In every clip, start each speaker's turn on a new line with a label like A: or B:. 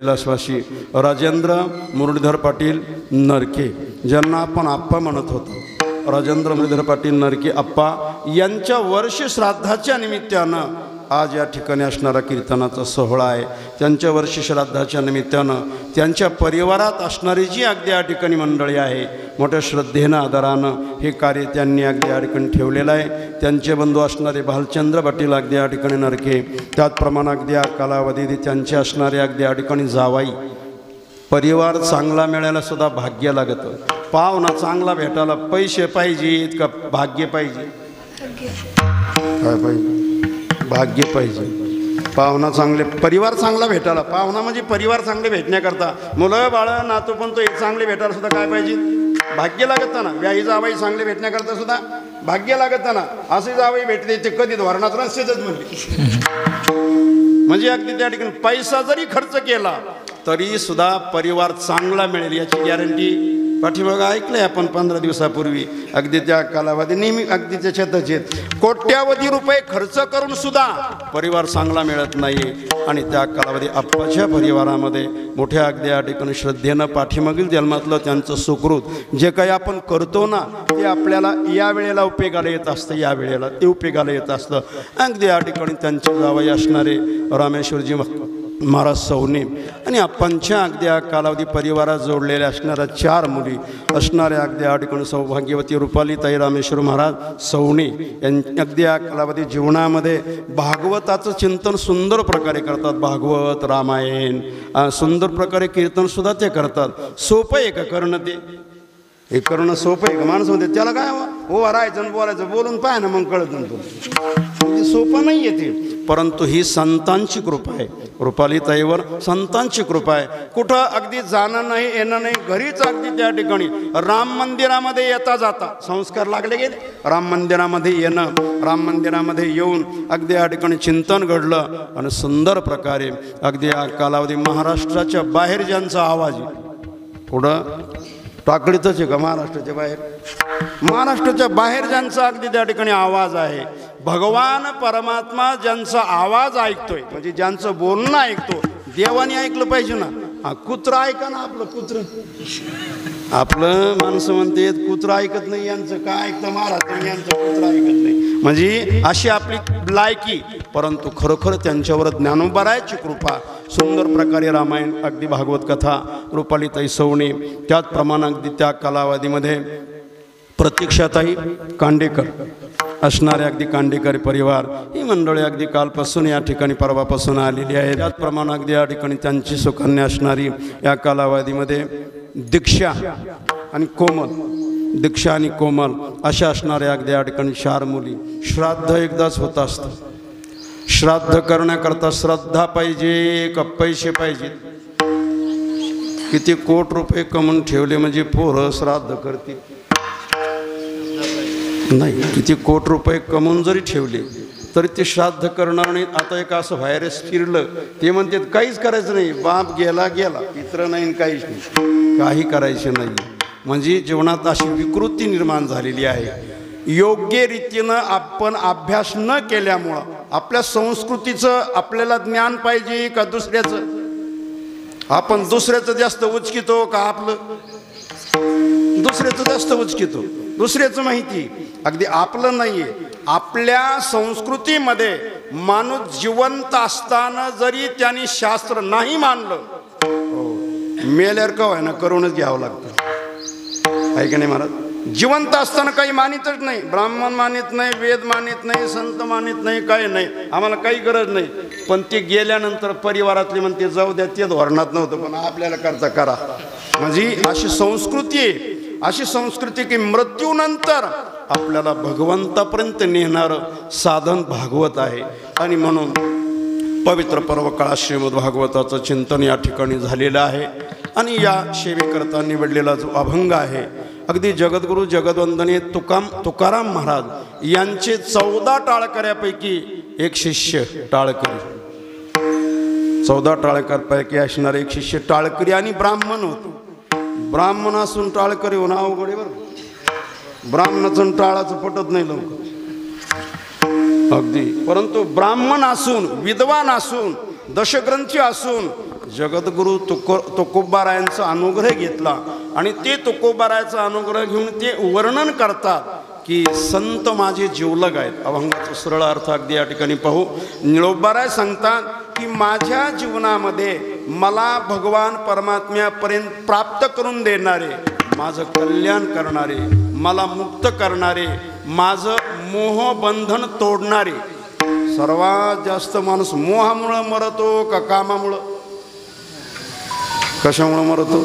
A: कैलासवासी राजेंद्र मुरलीधर पाटील नरके, ज्यांना आपण आप्पा म्हणत होतो, राजेंद्र मुरलीधर पाटील नरके आप्पा यांच्या वर्ष श्राद्धाच्या निमित्तानं आज या ठिकाणी असणारा कीर्तनाचा सोहळा आहे। त्यांच्या वर्ष श्राद्धाच्या निमित्तानं त्यांच्या परिवारात असणारी जी अगदी या ठिकाणी मंडळी आहे, मोठ्या श्रद्धेनं आदरानं हे कार्य त्यांनी अगदी या ठिकाणी ठेवलेलं आहे। त्यांचे बंधू असणारे भालचंद्र पाटील अगदी या ठिकाणी नरके, त्याचप्रमाणे अगदी या कालावधीत त्यांचे असणारे अगदी या ठिकाणी जावाई, परिवार चांगला मिळायला सुद्धा भाग्य लागतं। पाहुणा चांगला भेटायला पैसे पाहिजेत का भाग्य पाहिजे? काय पाहिजे? भाग्य पाहिजे। पाहुणा चांगले, परिवार चांगला भेटायला, पाहुणा म्हणजे परिवार चांगले भेटण्याकरता मुलं बाळं नातू पण तो हे चांगले भेटायला सुद्धा काय पाहिजे? भाग्य लागत ना। व्याही जावाई चांगले भेटण्याकरता सुद्धा भाग्य लागत ना। असे जावाई भेटले ते कधी धोरणात रस्तेच म्हणले, म्हणजे अगदी त्या ठिकाणी पैसा जरी खर्च केला तरी सुद्धा परिवार चांगला मिळेल याची गॅरंटी पाठीमागं ऐकलंय आपण 15 दिवसापूर्वी। अगदी त्या कालावधी नेहमी अगदी त्याच्यातच कोट्यावधी रुपये खर्च करून सुद्धा परिवार चांगला मिळत नाही। आणि त्या कालावधी आप्पाच्या परिवारामध्ये मोठ्या अगदी या ठिकाणी श्रद्धेनं पाठीमागील जन्मातलं त्यांचं सुकृत जे काही आपण करतो ना ते आपल्याला या वेळेला उपयोगाला येत असतं, या वेळेला ते उपयोगाला येत असतं। अगदी या ठिकाणी त्यांचे जावई असणारे रामेश्वरजी महाराज सवणे आणि आप्पांच्या अगदी या कालावधी परिवारात जोडलेल्या असणाऱ्या 4 मुली असणाऱ्या अगदी या ठिकाणी सौभाग्यवती रुपालीताई रामेश्वर महाराज सवणे यांनी अगदी या कालावधी जीवनामध्ये भागवताचं चिंतन सुंदर प्रकारे करतात। भागवत रामायण सुंदर प्रकारे कीर्तनसुद्धा ते करतात। सोपं आहे का करणं? ते हे करणं सोपं आहे का? माणसं म्हणते त्याला काय हो राहायचं बोलायचं, बोलून पाय ना मग कळत नंतर, सोपं नाही आहे ते। परंतु ही संतांची कृपा आहे, रुपालीताईवर संतांची कृपा आहे। कुठं अगदी जाणं नाही येणं नाही, घरीच अगदी त्या ठिकाणी राम मंदिरामध्ये येता जाता संस्कार लागले गेले। राम मंदिरामध्ये येणं, राम मंदिरामध्ये येऊन अगदी या ठिकाणी चिंतन घडलं आणि सुंदर प्रकारे अगदी या कालावधी महाराष्ट्राच्या बाहेर ज्यांचा आवाज पुढं टाकळीतच आहे का महाराष्ट्राच्या बाहेर? महाराष्ट्राच्या बाहेर ज्यांचा अगदी त्या ठिकाणी आवाज आहे, भगवान परमात्मा ज्यांचा आवाज ऐकतोय म्हणजे ज्यांचं बोलणं ऐकतो, देवाने ऐकलं पाहिजे ना। हा कुत्र ऐका ना, आपलं कुत्र, आपलं माणसं म्हणते कुत्र ऐकत नाही, यांचं काय ऐकतं महाराज, यांचं कुत्र ऐकत नाही, म्हणजे अशी आपली लायकी। परंतु खरोखर त्यांच्यावर ज्ञानोबरायाची कृपा, सुंदर प्रकारे रामायण अगदी भागवत कथा रुपालीताई सवणे, त्याचप्रमाणे अगदी त्या कालावधीमध्ये प्रतीक्षाताई कांडेकर असणारे अगदी कांडेकर परिवार ही मंडळी अगदी कालपासून या ठिकाणी परवापासून आलेली आहे। त्याचप्रमाणे अगदी या ठिकाणी त्यांची सुकन्या असणारी या कालावधीमध्ये दीक्षा आणि कोमल, दीक्षा आणि कोमल अशा असणाऱ्या अगदी या ठिकाणी 4 मुली। श्राद्ध एकदाच होत असतं, श्राद्ध करण्याकरता श्रद्धा पाहिजे का पैसे पाहिजे? किती कोट रुपये कमवून ठेवले म्हणजे पोरं श्राद्ध करतील? नाही, किती कोट रुपये कमवून जरी ठेवले तरी ते श्राद्ध करणार नाहीत। आता एक असं व्हायरस फिरलं, ते म्हणतात काहीच करायचं नाही, बाप गेला गेला, पित्र नाही काहीच नाही, काही करायचं नाही। म्हणजे जीवनात अशी विकृती निर्माण झालेली आहे। योग्य रीतीनं आपण अभ्यास न केल्यामुळं आपल्या संस्कृतीचं आपल्याला ज्ञान पाहिजे का दुसऱ्याचं? आपण दुसऱ्याचं जास्त उचकितो का आपलं? दुसऱ्याचं जास्त उचकितो, दुसऱ्याचं माहिती अगदी आपलं नाहीये। आपल्या संस्कृतीमध्ये माणूस जिवंत असताना जरी त्यांनी शास्त्र नाही मानलं, मेल्यावर का व्हायना करूनच घ्यावं लागतं, आहे का नाही महाराज? जिवंत असताना काही मानितच नाही, ब्राह्मण मानित नाही, वेद मानित नाही, संत मानित नाही, काही नाही, आम्हाला काही गरज नाही। पण ते गेल्यानंतर परिवारातले म्हणते जाऊ द्या, ते धोरणात नव्हतं पण आपल्याला करता करा। म्हणजे अशी संस्कृती आहे, अशी संस्कृती की मृत्यूनंतर आपल्याला भगवंतापर्यंत नेणारं साधन भागवत आहे। आणि म्हणून पवित्र पर्व काळात श्रीमद भागवताचं चिंतन या ठिकाणी झालेलं आहे। आणि या सेवेकरता निवडलेला जो अभंग आहे अगदी जगद्गुरु जगद्वंदनीय तुकाराम महाराज यांचे 14 टाळकऱ्यापैकी एक शिष्य टाळकरी, 14 टाळकऱ्यापैकी असणारे एक शिष्य टाळकरी आणि ब्राह्मण होतो। ब्राह्मण असून टाळकरी होणं अवघड आहे बरं, ब्राह्मणाचं टाळाचं पटत नाही लवकर अगदी। परंतु ब्राह्मण असून, विद्वान असून, दशग्रंथी असून जगद्गुरु तुकोबारायांचा अनुग्रह घेतला आणि ते तुकोबारायाचा अनुग्रह घेऊन ते वर्णन करतात की संत माझे जीवलग आहेत. अभंगाचा सरळ अर्थ अगदी या ठिकाणी पाहू. निळोबाराय सांगतात की माझ्या जीवनामध्ये मला भगवान परमात्म्यापर्यंत प्राप्त करून देणारे, माझं कल्याण करणारे, मला मुक्त करणारे, माझं मोहबंधन तोडणारे. सर्वात जास्त माणूस मोहामुळं मरतो का कामामुळं? कशामुळं मरतो?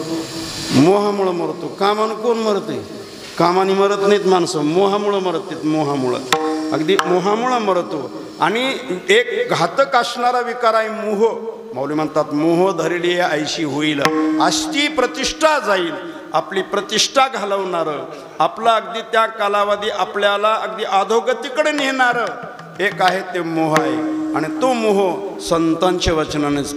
A: मोहामुळं मरतो. कामानं कोण मरते? कामाने मरत नाहीत माणसं, मोहामुळं मरतात. मोहामुळं, अगदी मोहामुळं मरतो. आणि एक घातक असणारा विकार आहे मोह. मौली म्हणतात मोह धरली ऐशी होईल, अष्टी प्रतिष्ठा जाईल. आपली प्रतिष्ठा घालवणारं, आपला अगदी त्या कालावधी आपल्याला अगदी अधोगतीकडे नेणारं एक आहे ते मोह आहे. आणि तो मोह संतांच्या वचनानेच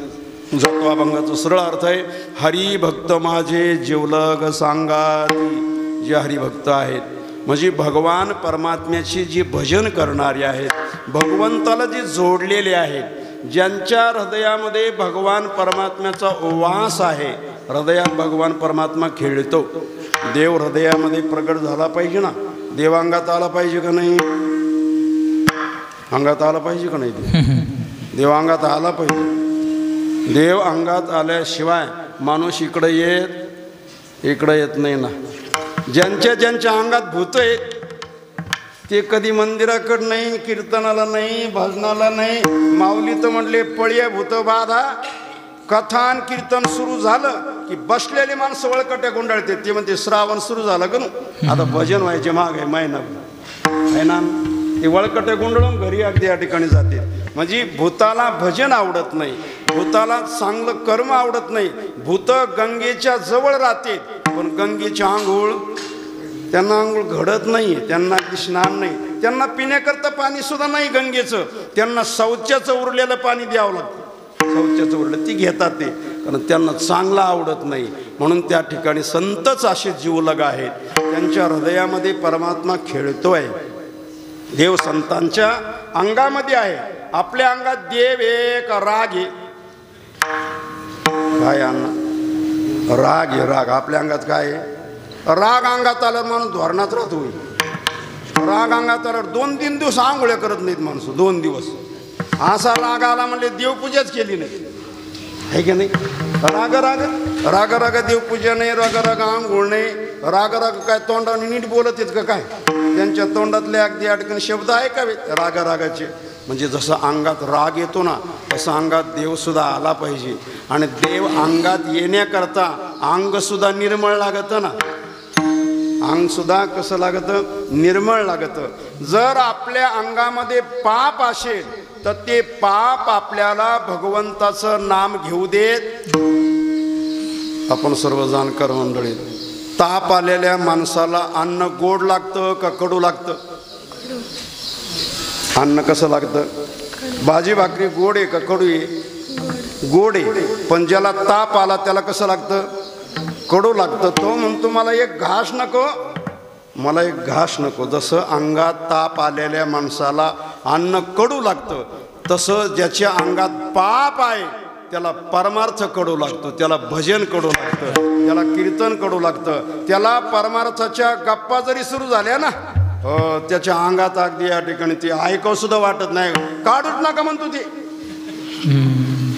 A: जातो. अभंगाचा सरळ अर्थ आहे हरिभक्त माझे जीवलग सांगाती. जे हरिभक्त आहेत म्हणजे भगवान परमात्म्याची जी भजन करणारे आहेत, भगवंताला जे जोडलेले आहेत, ज्यांच्या हृदयामध्ये भगवान परमात्म्याचा वास आहे. हृदयात भगवान परमात्मा खेळतो. देव हृदयामध्ये प्रगट झाला पाहिजे ना. देव अंगात आला पाहिजे का नाही? अंगात आला पाहिजे का नाही? देव अंगात आला पाहिजे. देव अंगात आल्याशिवाय माणूस इकडे येत नाही ना. ज्यांच्या अंगात भूत आहेत ते कधी मंदिराकडं नाही, कीर्तनाला नाही, भजनाला नाही. माऊली तर म्हटले पळी भूत बाधा. कथान कीर्तन सुरू झालं की बसलेली माणसं वळकट्या गुंडाळते. ते म्हणते श्रावण सुरू झालं का आता भजन व्हायचे माग आहे महिना आहे ना. ते वळकट्या गुंडाळून घरी अगदी या ठिकाणी जाते. म्हणजे भूताला भजन आवडत नाही, भूताला चांगलं कर्म आवडत नाही. भूत गंगेच्या जवळ राहते पण गंगेची आंघोळ त्यांना आंघोळ घडत नाही, त्यांना स्नान नाही, त्यांना पिण्याकरता पाणी सुद्धा नाही गंगेचं. त्यांना शौचाचं उरलेलं पाणी द्यावं लागतं. शौचाचं उरलं ती घेतात ते, कारण त्यांना चांगलं आवडत नाही. म्हणून त्या ठिकाणी संतच असे जीवलग आहेत. त्यांच्या हृदयामध्ये परमात्मा खेळतोय. देव संतांच्या अंगामध्ये आहे. आपल्या अंगात देव एक राग आहे. काय अण्णा? राग आहे. राग आपल्या अंगात काय आहे? राग अंगात आला माणूस धोरणात राहतो. राग अंगात आला 2-3 दिवस आंघोळ्या करत नाहीत माणसं. 2 दिवस असा राग आला म्हणजे देवपूजाच केली नाही, आहे की नाही? राग राग राग राग देवपूजा नाही, राग राग आंघोळ नाही. राग राग काय तोंडाने नीट बोलत आहेत का काय? त्यांच्या तोंडातले अगदी अडकण शब्द आहे का राग रागाचे? म्हणजे जसं अंगात राग येतो ना तसं अंगात देवसुद्धा आला पाहिजे. आणि देव अंगात येण्याकरता अंगसुद्धा निर्मळ लागतं ना. अंगसुद्धा कसं लागतं? निर्मळ लागतं. जर आपल्या अंगामध्ये पाप असेल तर ते पाप आपल्याला भगवंताचं नाम घेऊ देत. आपण सर्व जाणकार मंडळी, ताप आलेल्या माणसाला अन्न गोड लागतं का कडू लागतं? अन्न कसं लागतं? भाजी भाकरी गोड आहे का कडू आहे? गोड आहे. पण ज्याला ताप आला त्याला कसं लागतं? कडू लागतं. तो म्हणतो मला एक घास नको, मला एक घास नको. जसं अंगात ताप आलेल्या माणसाला अन्न कडू लागतं तसं ज्याच्या अंगात पाप आहे त्याला परमार्थ कडू लागतो, त्याला भजन कडू लागतं, त्याला कीर्तन कडू लागतं. त्याला परमार्थाच्या गप्पा जरी सुरू झाल्या ना त्याच्या अंगात अगदी या ठिकाणी ते ऐकावं सुद्धा वाटत नाही. काढूच नका म्हणतो ते.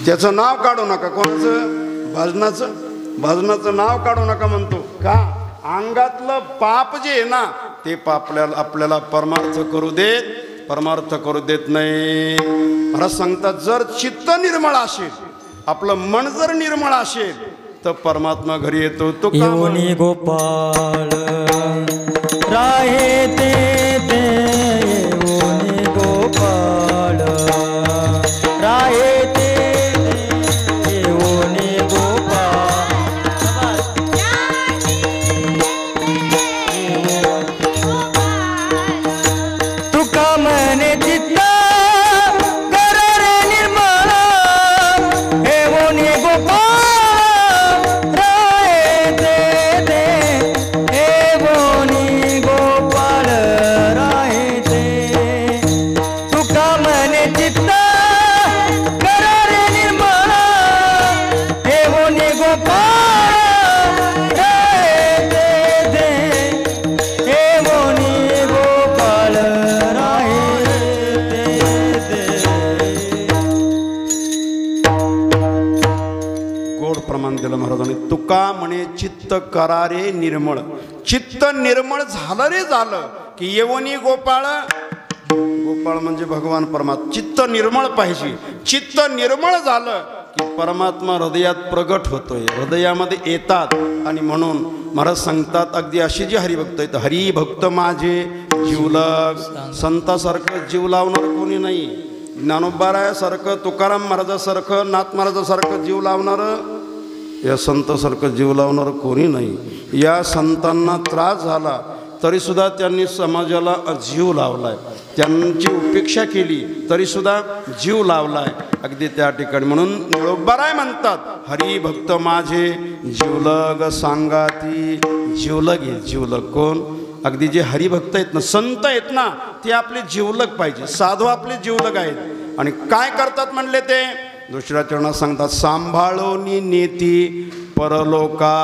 A: त्याचं नाव काढू नका. कोणाचं? भजनाचं नाव काढू नका म्हणतो. का? अंगातलं पाप जे आहे ना ते पाप आपल्याला परमार्थ करू देत नाही. महाराज सांगतात जर चित्त निर्मळ असेल, आपलं मन जर निर्मळ असेल तर परमात्मा घरी येतो. तो
B: योनी गोपाळ राहे ते योनी गोपाळ राहे ते योनी गोपाळ. तुका मने चित्त कर रे निर्मळ हे योनी गोपाळ राहे ते हे योनी गोपाळ. गोपाळ दे दे हे मोनी गोपाळ राहे दे दे.
A: गोड प्रमाण दिलं महाराजांनी. तुका म्हणे चित्त करारे निर्मळ. चित्त निर्मळ झालं रे झालं की येवनी गोपाळ. गोपाळ म्हणजे भगवान परमात्मा. चित्त निर्मळ पाहिजे. चित्त निर्मळ झालं की परमात्मा हृदयात प्रगट होतोय, हृदयामध्ये येतात. आणि म्हणून महाराज सांगतात अगदी अशी जी हरिभक्त आहेत, हरिभक्त माझे जीवलग. संतासारखं जीव लावणार कोणी नाही. ज्ञानोबारायासारखं, तुकाराम महाराजासारखं, नाथ महाराजासारखं जीव लावणारं, या संतासारखं जीव लावणारं कोणी नाही. या संतांना त्रास झाला तरीसुद्धा त्यांनी समाजाला जीव लावलाय. त्यांची उपेक्षा केली तरीसुद्धा जीव लावलाय अगदी त्या ठिकाणी. म्हणून निळोबाराय म्हणतात हरिभक्त माझे जीवलग सांगाती. जीवलग आहे, जीवलग कोण? अगदी जे हरिभक्त आहेत ना, संत आहेत ना, ते आपले जीवलग पाहिजे. साधू आपले जीवलग आहेत. आणि काय करतात म्हणले ते दुसऱ्या चरणात सांगतात, सांभाळोनी नेती परलोका.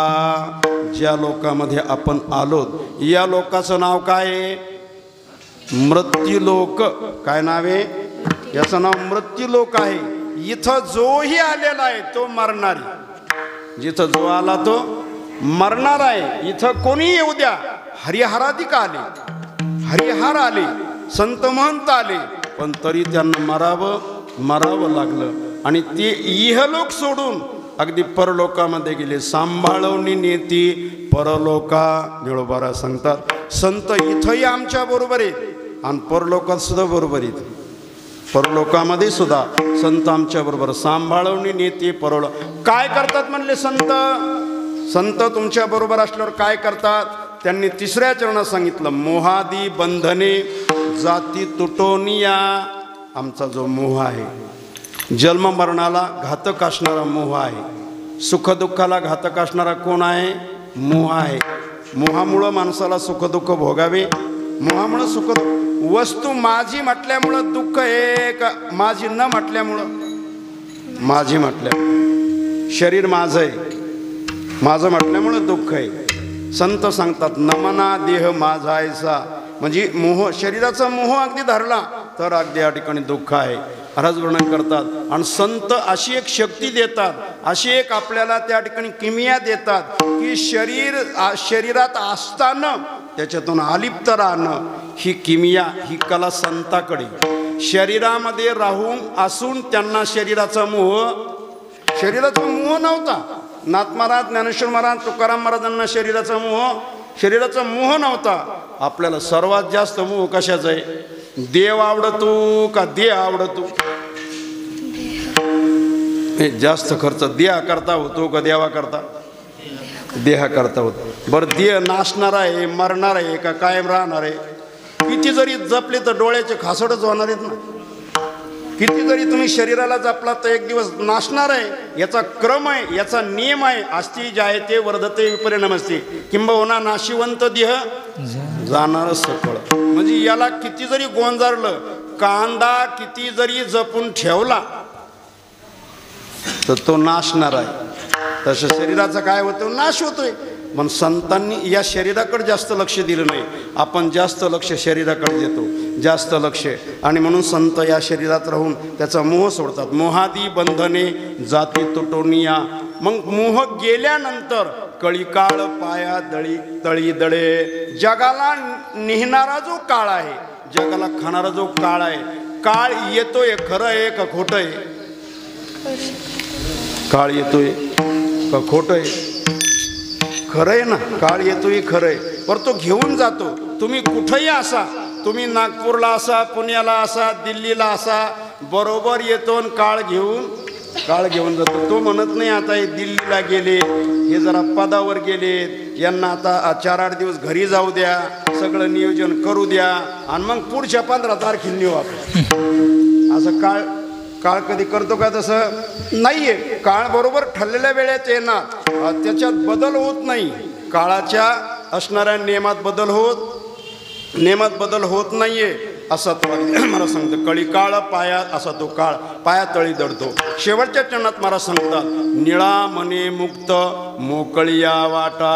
A: ज्या लोकामध्ये आपण आलोत या लोकाचं नाव काय आहे? मृत्यूलोक. काय नाव आहे याचं? नाव मृत्यूलोक आहे. इथं जोही आलेला आहे तो मरणारी. जिथं जो आला तो मरणार आहे. इथं कोणी येऊ द्या. हरिहराधिक आले, हरिहर आले, संत महंत आले, पण तरी त्यांना मरावं लागलं. आणि ते इहलोक सोडून अगदी परलोकामध्ये गेले. सांभाळवणी नेती परलोका. निळोबारा सांगतात संत इथंही आमच्या बरोबर आहेत आणि परलोकात सुद्धा बरोबर आहेत. परलोकामध्ये सुद्धा संत आमच्या बरोबर. सांभाळवणी नेती परलोक. काय करतात म्हणले संत? संत तुमच्या बरोबर असल्यावर काय करतात? त्यांनी तिसऱ्या चरणात सांगितलं, मोहादी बंधने जाती तुटोनिया. आमचा जो मोह आहे, जन्म मरणाला घातक असणारा मोह आहे. सुखदुःखाला घातक असणारा कोण आहे? मोह आहे. मोहामुळं माणसाला सुखदुःख भोगावे. मोहामुळं सुख. वस्तू माझी म्हटल्यामुळं दुःख आहे का माझी न म्हटल्यामुळं? माझी म्हटल्यामुळं. शरीर माझं आहे, माझं म्हटल्यामुळं दुःख आहे. संत सांगतात नमना देह माझा ऐसा. म्हणजे मोह, शरीराचा मोह अगदी धरला तर अगदी या ठिकाणी दुःख आहे. महाराज वर्णन करतात. आणि संत अशी एक शक्ती देतात, अशी एक आपल्याला त्या ठिकाणी किमिया देतात की शरीरात असताना त्याच्यातून अलिप्त राहणं, ही किमिया, ही कला संताकडे. शरीरामध्ये राहून असून त्यांना शरीराचा मोह नव्हता. नाथ महाराज, ज्ञानेश्वर महाराज, तुकाराम महाराजांना शरीराचा मोह नव्हता. आपल्याला सर्वात जास्त मोह कशाचा आहे? देव आवडतो का देह आवडतो? जास्त खर्च देहा करता होतो का देवा करता? देहा करता होतो. बरं, देह नाशणार आहे, मरणार आहे का कायम राहणार आहे? किती जरी जपले तर डोळ्याचे खासडच होणार आहेत ना. किती जरी तुम्ही शरीराला जपला तर एक दिवस नाशणार आहे. याचा क्रम आहे, याचा नियम आहे. अस्ति जायते वर्धते विपरिणामस्ते किंबहुना नाशिवंत देह जाणार सकळ. म्हणजे याला किती जरी गोंजारलं, कांदा किती जरी जपून ठेवला तर तो नाशणार आहे. तसं शरीराचा काय होतं? नाश होतोय. पण संतांनी या शरीराकडे जास्त लक्ष दिलं नाही. आपण जास्त लक्ष शरीराकडे देतो, जास्त लक्ष. आणि म्हणून संत या शरीरात राहून त्याचा मोह सोडतात. मोहादी बंधने जाती तुटोनिया. मग मोह गेल्यानंतर कळीकाळ पाया तळी दळे. जगाला निहणारा जो काळ आहे, जगाला खाणारा जो काळ आहे, काळ येतोय खरं आहे का खोटं आहे? काळ येतोय का खोटं आहे? खरं आहे ना. काळ येतोय खरं आहे, पर तो घेऊन जातो. तुम्ही कुठंही असा, तुम्ही नागपूरला असा, पुण्याला असा, दिल्लीला असा, बरोबर येतो आणि काळ घेऊन जातो. तो म्हणत नाही आता हे दिल्लीला गेले, हे जरा पदावर गेले, यांना आता 4-8 दिवस घरी जाऊ द्या, सगळं नियोजन करू द्या आणि मग पुढच्या 15 तारखेला नेऊ आपण. असं काळ कधी करतो का? तसं नाहीये. काळ बरोबर ठरलेल्या वेळेत येणार, त्याच्यात बदल होत नाही. काळाच्या असणाऱ्या नियमात बदल होत नाहीये. असा तो मला सांगतो, कळी काळ पाया असा तो काळ, पाया तळी दडतो. शेवटच्या चरणात मला सांगतात, निळा मने मुक्त मोकळिया वाटा.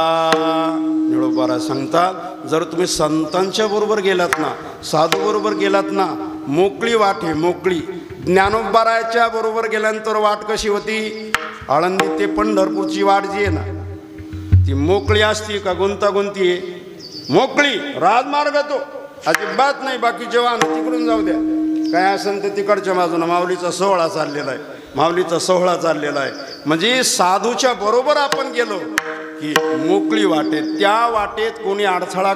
A: निळोबारा सांगतात, जर तुम्ही संतांच्या बरोबर गेलात ना, साधू बरोबर गेलात ना, मोकळी वाट आहे, मोकळी. ज्ञानोबाराच्या बरोबर गेल्यानंतर वाट कशी होती? आळंदी ते पंढरपूरची वाट जी आहे ना, ती मोकळी असती का गुंतागुंती आहे? मोकळी राजमार्ग तो अजिबात नाही. बाकी जेव्हा तिकडून जाऊ द्या, काय असेल ते तिकडच्या बाजूनं. माऊलीचा सोहळा चाललेला आहे, माऊलीचा सोहळा चाललेला आहे. म्हणजे साधूच्या बरोबर आपण गेलो की मोकळी वाटेत, त्या वाटेत कोणी अडथळा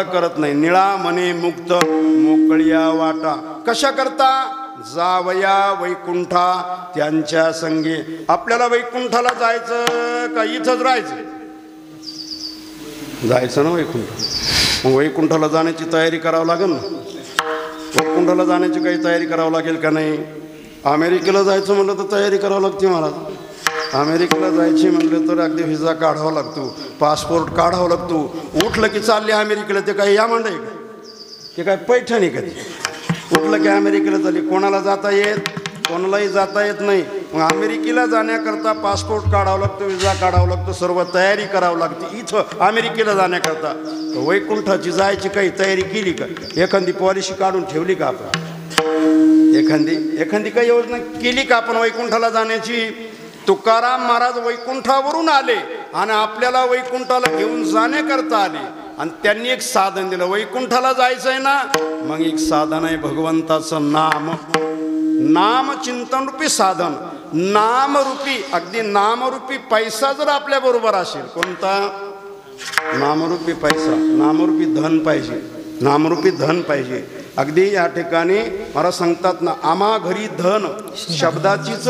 A: करत नाही. निळा मने मुक्त मोकळिया वाटा. कशा करता? जावया वैकुंठा त्यांच्या संगे. आपल्याला वैकुंठाला जायचं का इथंच राहायचं? जायचं ना वैकुंठ. मग वैकुंठाला जाण्याची तयारी करावं लागेल ना. वैकुंठाला जाण्याची काही तयारी करावं लागेल का नाही? अमेरिकेला जायचं म्हटलं तर तयारी करावं लागते महाराज. अमेरिकेला जायची म्हटलं तर अगदी व्हिसा काढावा लागतो, पासपोर्ट काढावा लागतो. उठलं की चालले अमेरिकेला, ते काय या मांडे का? ते काय पैठणी का? उठलं की अमेरिकेला चालली. कोणाला जाता येत? कोणालाही जाता येत नाही. मग अमेरिकेला जाण्याकरता पासपोर्ट काढावं लागतं, विजा काढावं लागतं, सर्व तयारी करावं लागते इथं अमेरिकेला जाण्याकरता. वैकुंठाची जायची काही तयारी केली का? एखादी पॉलिसी काढून ठेवली का आपण? एखादी काही योजना केली का आपण वैकुंठाला जाण्याची? तुकाराम महाराज वैकुंठावरून आले आणि आपल्याला वैकुंठाला घेऊन जाण्याकरता आले. आणि त्यांनी एक साधन दिलं. वैकुंठाला जायचं आहे ना, मग एक साधन आहे भगवंताचं नाम. नाम चिंतनरूपी साधन, नामरूपी, अगदी नामरूपी पैसा जर आपल्या बरोबर असेल. कोणता? नामरूपी पैसा, नामरूपी धन पाहिजे, नामरूपी धन पाहिजे. अगदी या ठिकाणी मला सांगतात ना, आम्हा घरी धन शब्दाचीच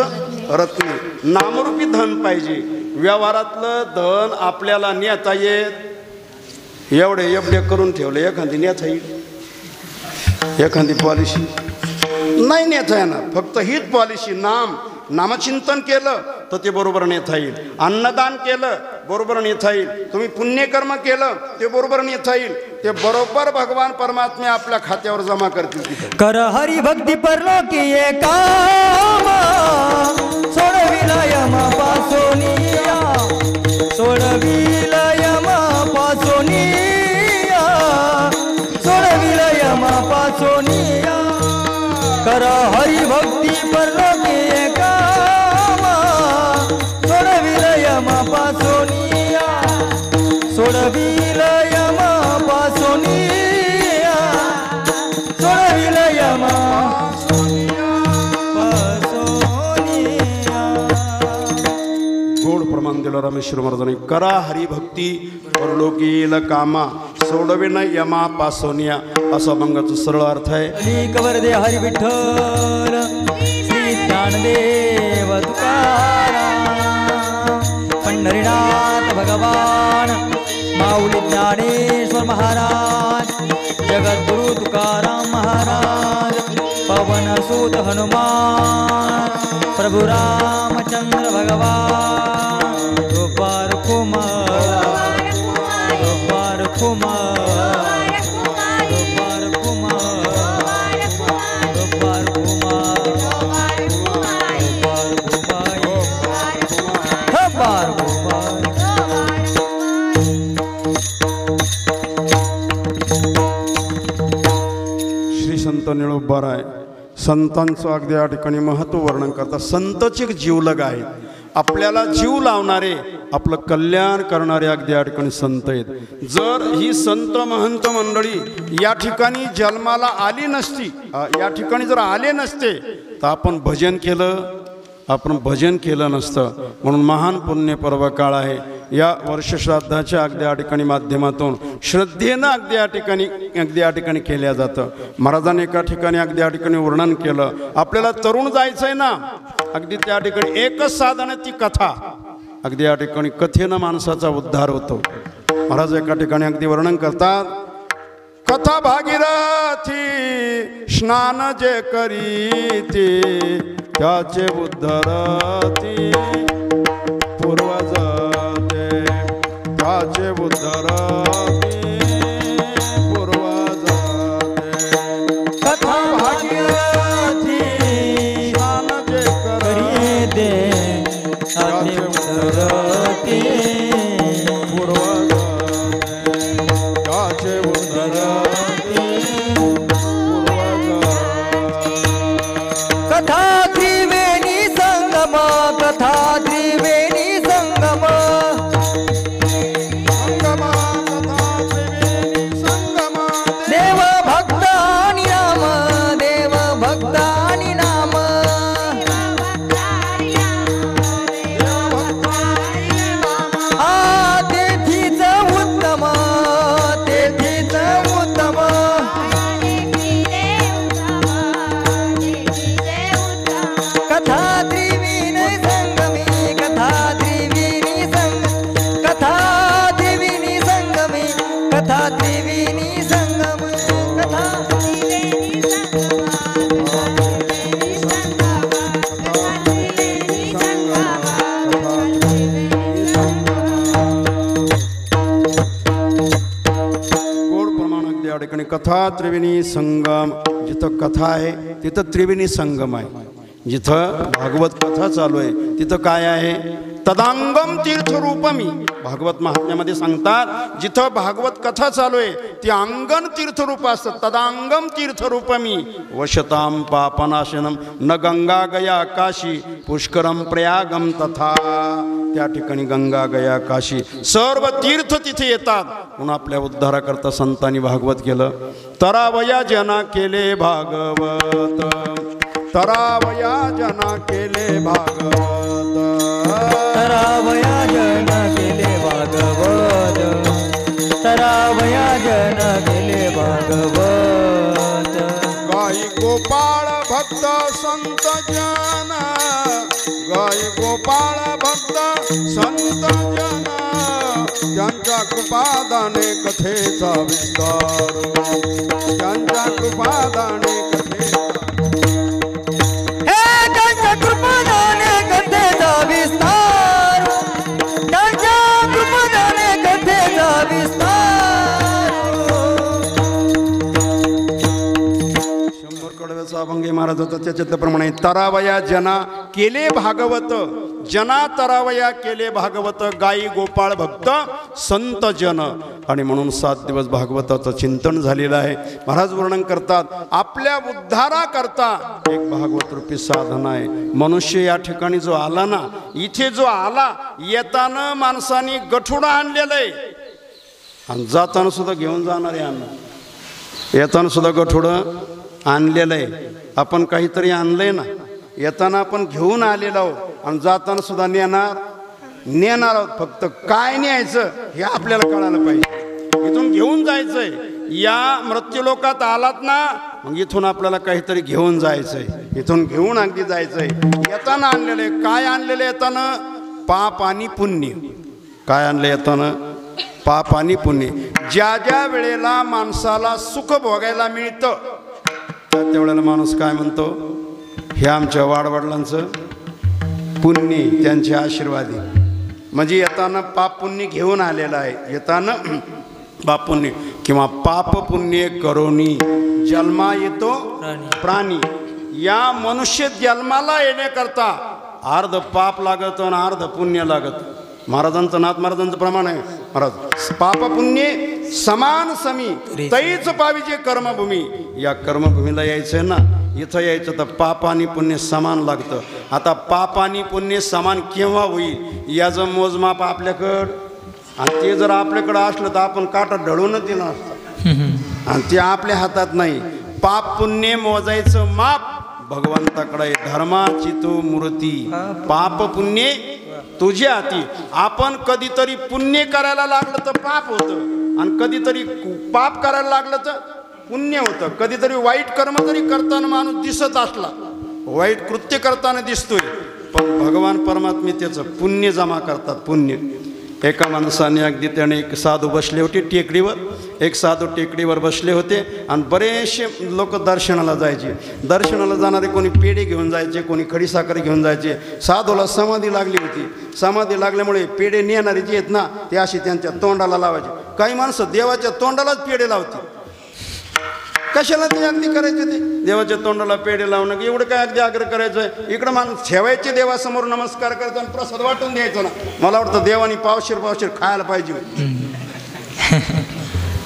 A: रत्ने. नामरूपी धन पाहिजे. व्यवहारातलं धन आपल्याला नेता येत? एवढे करून ठेवले, एखादी नेता येईल? एखादी पॉलिसी नाही नेता येणार. फक्त हीच पॉलिसी. नामचिंतन केलं तर ते बरोबर नेता येईल. अन्नदान केलं बरोबर नेता येईल. तुम्ही पुण्यकर्म केलं ते बरोबर नेता येईल. ते बरोबर भगवान परमात्मे आपल्या खात्यावर जमा करतील.
B: कर हरी भक्ती परलोकी ये काम, सोडविला यमा पासोनिया, सोडविला यमा पासोनिया, सोडविला यमा पासोनिया. कर हरी भक्ती परलोकी ये काम, सोडविला यमा पासोनिया, सोडविला यमा पासोनिया, सोडविला यमा पासोनिया.
A: गोड प्रमाण दिलं रामेश्वर महाराजांनी. करा हरिभक्ती परलोकील कामा, सोडविन यमा पासोनिया, असा मंगाचा सरळ अर्थ आहे.
B: कवर दे हरी विठ्ठल श्री ज्ञानदेव तुकाराम, पंढरीनाथ भगवान माऊली ज्ञानेश्वर महाराज, जगद्गुरु तुकाराम महाराज, पवन सूत हनुमान, प्रभु रामचंद्र भगवान, गोपाल कुमार, गोपाल कुमार, गोपाल कुमार, गोपाल कुमार, गोपाल कुमार.
A: श्री संत निळोबाराय संतांचं अगदी या ठिकाणी महत्त्व वर्णन करतात. संतच एक जीवलग आहेत. आपल्याला जीव लावणारे, आपलं कल्याण करणारे अगदी या ठिकाणी संत आहेत. जर ही संत महंत मंडळी या ठिकाणी जन्माला आली नसती, या ठिकाणी जर आले नसते तर आपण भजन केलं नसतं. म्हणून महान पुण्य पर्व काळ आहे. या वर्षश्राद्धाच्या अगदी या ठिकाणी माध्यमातून श्रद्धेनं अगदी या ठिकाणी केल्या जातं. महाराजांनी एका ठिकाणी अगदी या ठिकाणी वर्णन केलं. आपल्याला तरुण जायचं आहे ना, अगदी त्या ठिकाणी एकच साधन आहे, ती कथा. अगदी या ठिकाणी कथेनं माणसाचा उद्धार होतो. महाराज एका ठिकाणी अगदी वर्णन करतात. कथा भागीरथी स्नान जे करीती, त्याचे उद्धरती पूर्वज ते, त्याचे उद्धरती पूर्वज ते.
B: उदरते
A: त्याचे उदरते
B: कथा त्रिवेणी संगम कथा त्रिवेणी संगम देव भक्त आणि राम देव भक्त आणि नाम तेथीच उत्तम तेथीच उत्तम कथा त्रिवेणी संगमी कथा त्रिवेणी कथा त्रिवेणी संगमी कथा त्रिवेणी संगम कथा
A: गोड प्रमाण अगदी या ठिकाणी कथा त्रिवेणी संगम जिथं कथा आहे तिथं त्रिवेणी संगम आहे जिथं भागवत कथा चालू आहे तिथं काय आहे तदांगम तीर्थरूपमी भागवत महात्म्यामध्ये सांगतात जिथं भागवत कथा चालू आहे ती अंगण तीर्थरूप असतं तदांगम तीर्थरूपमी वशताम पापनाशनम न गंगा गया काशी पुष्करम प्रयागम तथा त्या ठिकाणी गंगा गया काशी सर्व तीर्थ तिथे येतात म्हणून आपल्या उद्धाराकरता संतांनी भागवत केलं तरावया जना केले भागवत तरावया जना केले भागवत
B: तरावया जन केले भागवत तरावया जन केले भागवत
A: गाई गोपाळ भक्त संत जन गाई गोपाळ भक्त संत जन त्यांच्या कृपादाने कथेचा विस्तार त्यांच्या कृपादाने कथेचा
B: हे त्यांच्या कृपादाने कथेचा विस्तार त्यांच्या कृपादाने कथेचा विस्तार
A: शंभर कडव्याचा अभंगी महाराज होता त्याच्याप्रमाणे तरावया जना केले भागवत जना तरावया केले भागवत गाई गोपाळ भक्त संत जन आणि म्हणून 7 दिवस भागवताचं चिंतन झालेलं आहे महाराज वर्णन करतात आपल्या उद्धाराकरता एक भागवत रूपी साधन आहे मनुष्य या ठिकाणी जो आला ना इथे जो आला येताना माणसाने गठुडं आणलेलं आहे आणि जाताना सुद्धा घेऊन जाणार आहे अन्न येताना सुद्धा गठुडं आणलेलं आहे आपण काहीतरी आणलंय ना येताना आपण घेऊन आलेलो आहोत आणि जाताना सुद्धा नेणार आहोत फक्त काय न्यायचं हे आपल्याला कळायला पाहिजे इथून घेऊन जायचंय या मृत्यूलोकात आलात ना मग इथून आपल्याला काहीतरी घेऊन जायचंय इथून घेऊन अगदी जायचंय येताना आणलेलं आहे काय आणलेलं येताना पाप आणि पुण्य काय आणलं येताना पाप आणि पुण्य ज्या ज्या वेळेला माणसाला सुख भोगायला मिळतं त्यावेळेला माणूस काय म्हणतो हे आमच्या वाडवडिलांचं पुण्य त्यांचे आशीर्वादी म्हणजे येताना पाप पुण्य घेऊन आलेलं आहे येताना पाप पुण्य किंवा पाप पुण्य करोनी जन्मा येतो प्राणी या मनुष्य जन्माला येण्याकरता अर्ध पाप लागत आणि अर्ध पुण्य लागत महाराजांचं नाथ महाराजांचं प्रमाण आहे महाराज पाप पुण्य समान समी तैच पाविजे कर्मभूमी या कर्मभूमीला यायचं ना इथं यायचं तर पाप आणि पुण्य समान लागतं आता पाप आणि पुण्य समान केव्हा होईल याचं मोजमाप आपल्याकडं आणि ते जर आपल्याकडं असलं तर आपण काटा ढळूनच दिलं असतं आणि ते आपल्या हातात नाही पाप पुण्य मोजायचं माप भगवंताकडे धर्माची तो मूर्ती पाप पुण्य तुझ्या हाती आपण कधीतरी पुण्य करायला लागलं तर पाप होतं आणि कधीतरी पाप करायला लागलं तर पुण्य होतं कधीतरी वाईट कर्म जरी करताना माणूस दिसत असला वाईट कृत्य करताना दिसतोय पण भगवान परमात्मे त्याचं पुण्य जमा करतात पुण्य एका माणसाने अगदी त्याने एक साधू बसले होते टेकडीवर एक साधू टेकडीवर बसले होते आणि बरेचसे लोक दर्शनाला जायचे दर्शनाला जाणारे कोणी पेढे घेऊन जायचे कोणी खडीसाखर घेऊन जायचे साधूला समाधी लागली होती समाधी लागल्यामुळे पेढे नेणारे जे आहेत ना ते असे त्यांच्या तोंडाला लावायचे काही माणसं देवाच्या तोंडालाच पेढे लावते कशाला ते अगदी करायचं ते देवाच्या तोंडाला पेढे लावणं एवढं काय अगदी आग्रह करायचं इकडं माणूस ठेवायचे देवासमोर नमस्कार करायचा आणि प्रसाद वाटून द्यायचा ना मला वाटतं देवानी पावशीर खायला पाहिजे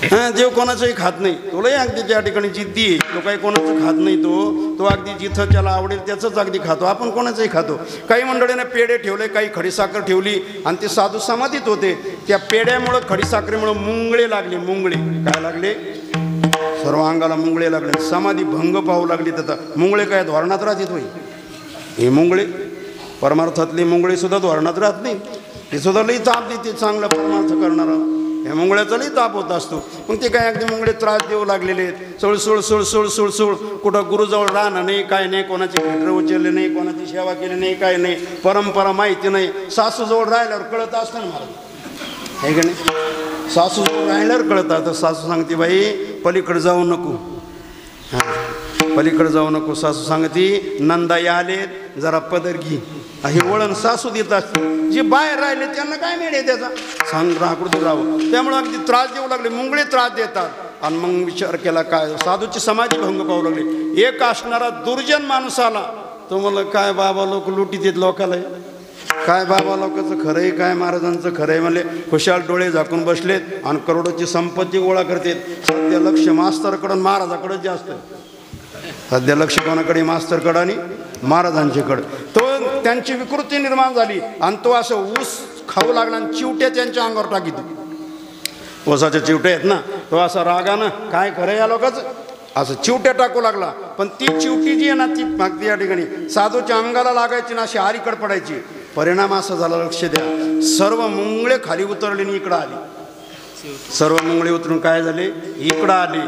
A: हां देव कोणाचंही खात नाही तुलाही अगदी त्या ठिकाणी जिद्दी आहे तो काही कोणाचं खात नाही तो अगदी जिथं ज्याला आवडेल त्याचंच अगदी खातो आपण कोणाचंही खातो काही मंडळीने पेढे ठेवले काही खडीसाखर ठेवली आणि ते साधू समाधीत होते त्या पेढ्यामुळं खडीसाखरेमुळं मुंगळे लागले मुंगळे काय लागले सर्व अंगाला मुंगळे लागले समाधी भंग पाहू लागली त्याचा मुंगळे काय धोरणात राहत होई हे मुंगळे परमार्थातले मुंगळे सुद्धा धोरणात राहत नाही ते सुद्धा लई ताप देते चांगला परमार्थ करणारा ह्या मुंगळ्याचा लई ताप होत असतो मग ते काय अगदी मुंगळे त्रास देऊ लागलेले आहेत सुळ कुठं गुरुजवळ राहणं नाही काय नाही कोणाचे भेटर उचलले नाही कोणाची सेवा केली नाही काय नाही परंपरा माहिती नाही सासूजवळ राहिल्यावर कळत असतं ना मला हे का नाही सासूजवळ राहिल्यावर कळतं तर सासू सांगते बाई पलीकडे जाऊ नको पलीकडे जाऊ नको सासू सांगते नंदा आले जरा पदर घे हे वळण सासू देत असते जे बाहेर राहिले त्यांना काय मिळेल त्याचा सांग राहकृती राहावं त्यामुळे अगदी त्रास देऊ लागले मुंगळे त्रास देतात आणि मग विचार केला काय साधूची समाधी भंग पाहू लागली एक असणारा दुर्जन माणूस आला तो मला काय बाबा लोक लुटी देत लोकाला काय बाबा लोकांचं खरं आहे काय महाराजांचं खरं आहे म्हणले खुशाल डोळे झाकून बसलेत आणि करोडोची संपत्ती गोळा करतात सध्या लक्ष मास्तरकडून महाराजाकडं जास्त सध्या लक्ष कोणाकडे मास्तरकडं आणि महाराजांच्याकडं तो त्यांची विकृती निर्माण झाली आणि तो असं ऊस खाऊ लागला आणि चिवट्या त्यांच्या अंगावर टाकीत ऊसाच्या चिवट्या आहेत ना तो असा रागानं काय खरं या लोकांचं असं चिवट्या टाकू लागला पण ती चिवटी जी आहे ना ती मागती या ठिकाणी साधूच्या अंगाला लागायची ना अशी आरीकड पडायची परिणाम असा झाला लक्ष द्या सर्व मुंगळे खाली उतरले आणि इकडं आली सर्व मुंगळे उतरून काय झाले इकडं आले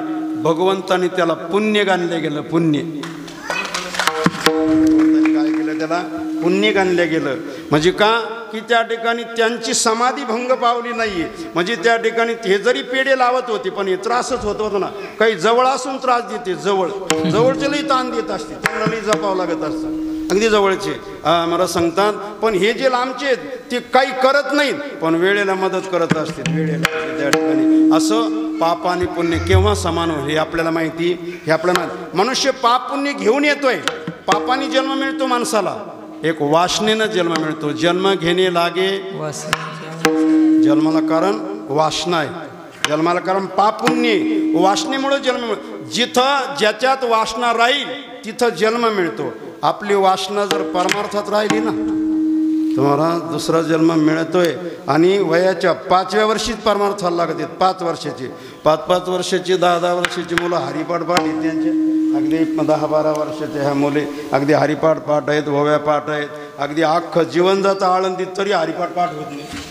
A: भगवंताने त्याला पुण्य गाणलं गेलं पुण्य काय केलं त्याला पुण्य गाणलं गेलं म्हणजे का की त्या ठिकाणी त्यांची समाधी भंग पावली नाहीये म्हणजे त्या ठिकाणी हे जरी पेढे लावत होते पण हे त्रासच होत होतं ना काही जवळ असून त्रास देते जवळचे लई ताण देत असते त्यांना लई जपावं लागत असतं अगदी जवळचे मला सांगतात पण हे जे लांबचे आहेत ते काही करत नाहीत पण वेळेला मदत करत असते वेळेला त्या ठिकाणी असं पाप आणि पुण्य केव्हा समान होईल हे आपल्याला माहिती हे आपल्याला मनुष्य पाप पुण्य घेऊन येतोय पापाने जन्म मिळतो माणसाला एक वासनेनं जन्म मिळतो जन्म घेणे लागे जन्माला कारण वासना आहे जन्माला कारण पाप पुण्य वासनेमुळे जन्म मिळतो जिथं ज्याच्यात वासना राहील तिथं जन्म मिळतो आपली वासना जर परमार्थात राहिली ना तुम्हाला दुसरा जन्म मिळतोय आणि वयाच्या 5व्या वर्षीच परमार्थाला लागत आहेत 5 वर्षाची 5 वर्षाची 10 वर्षाची मुलं हरिपाठ पाठ आहेत त्यांचे अगदी 10-12 वर्षाचे ह्या मुले अगदी हरिपाठ पाठ आहेत ओव्या पाठ आहेत अगदी अख्खं जीवन जातं आळंदीत तरी हरिपाठ पाठ होत नाही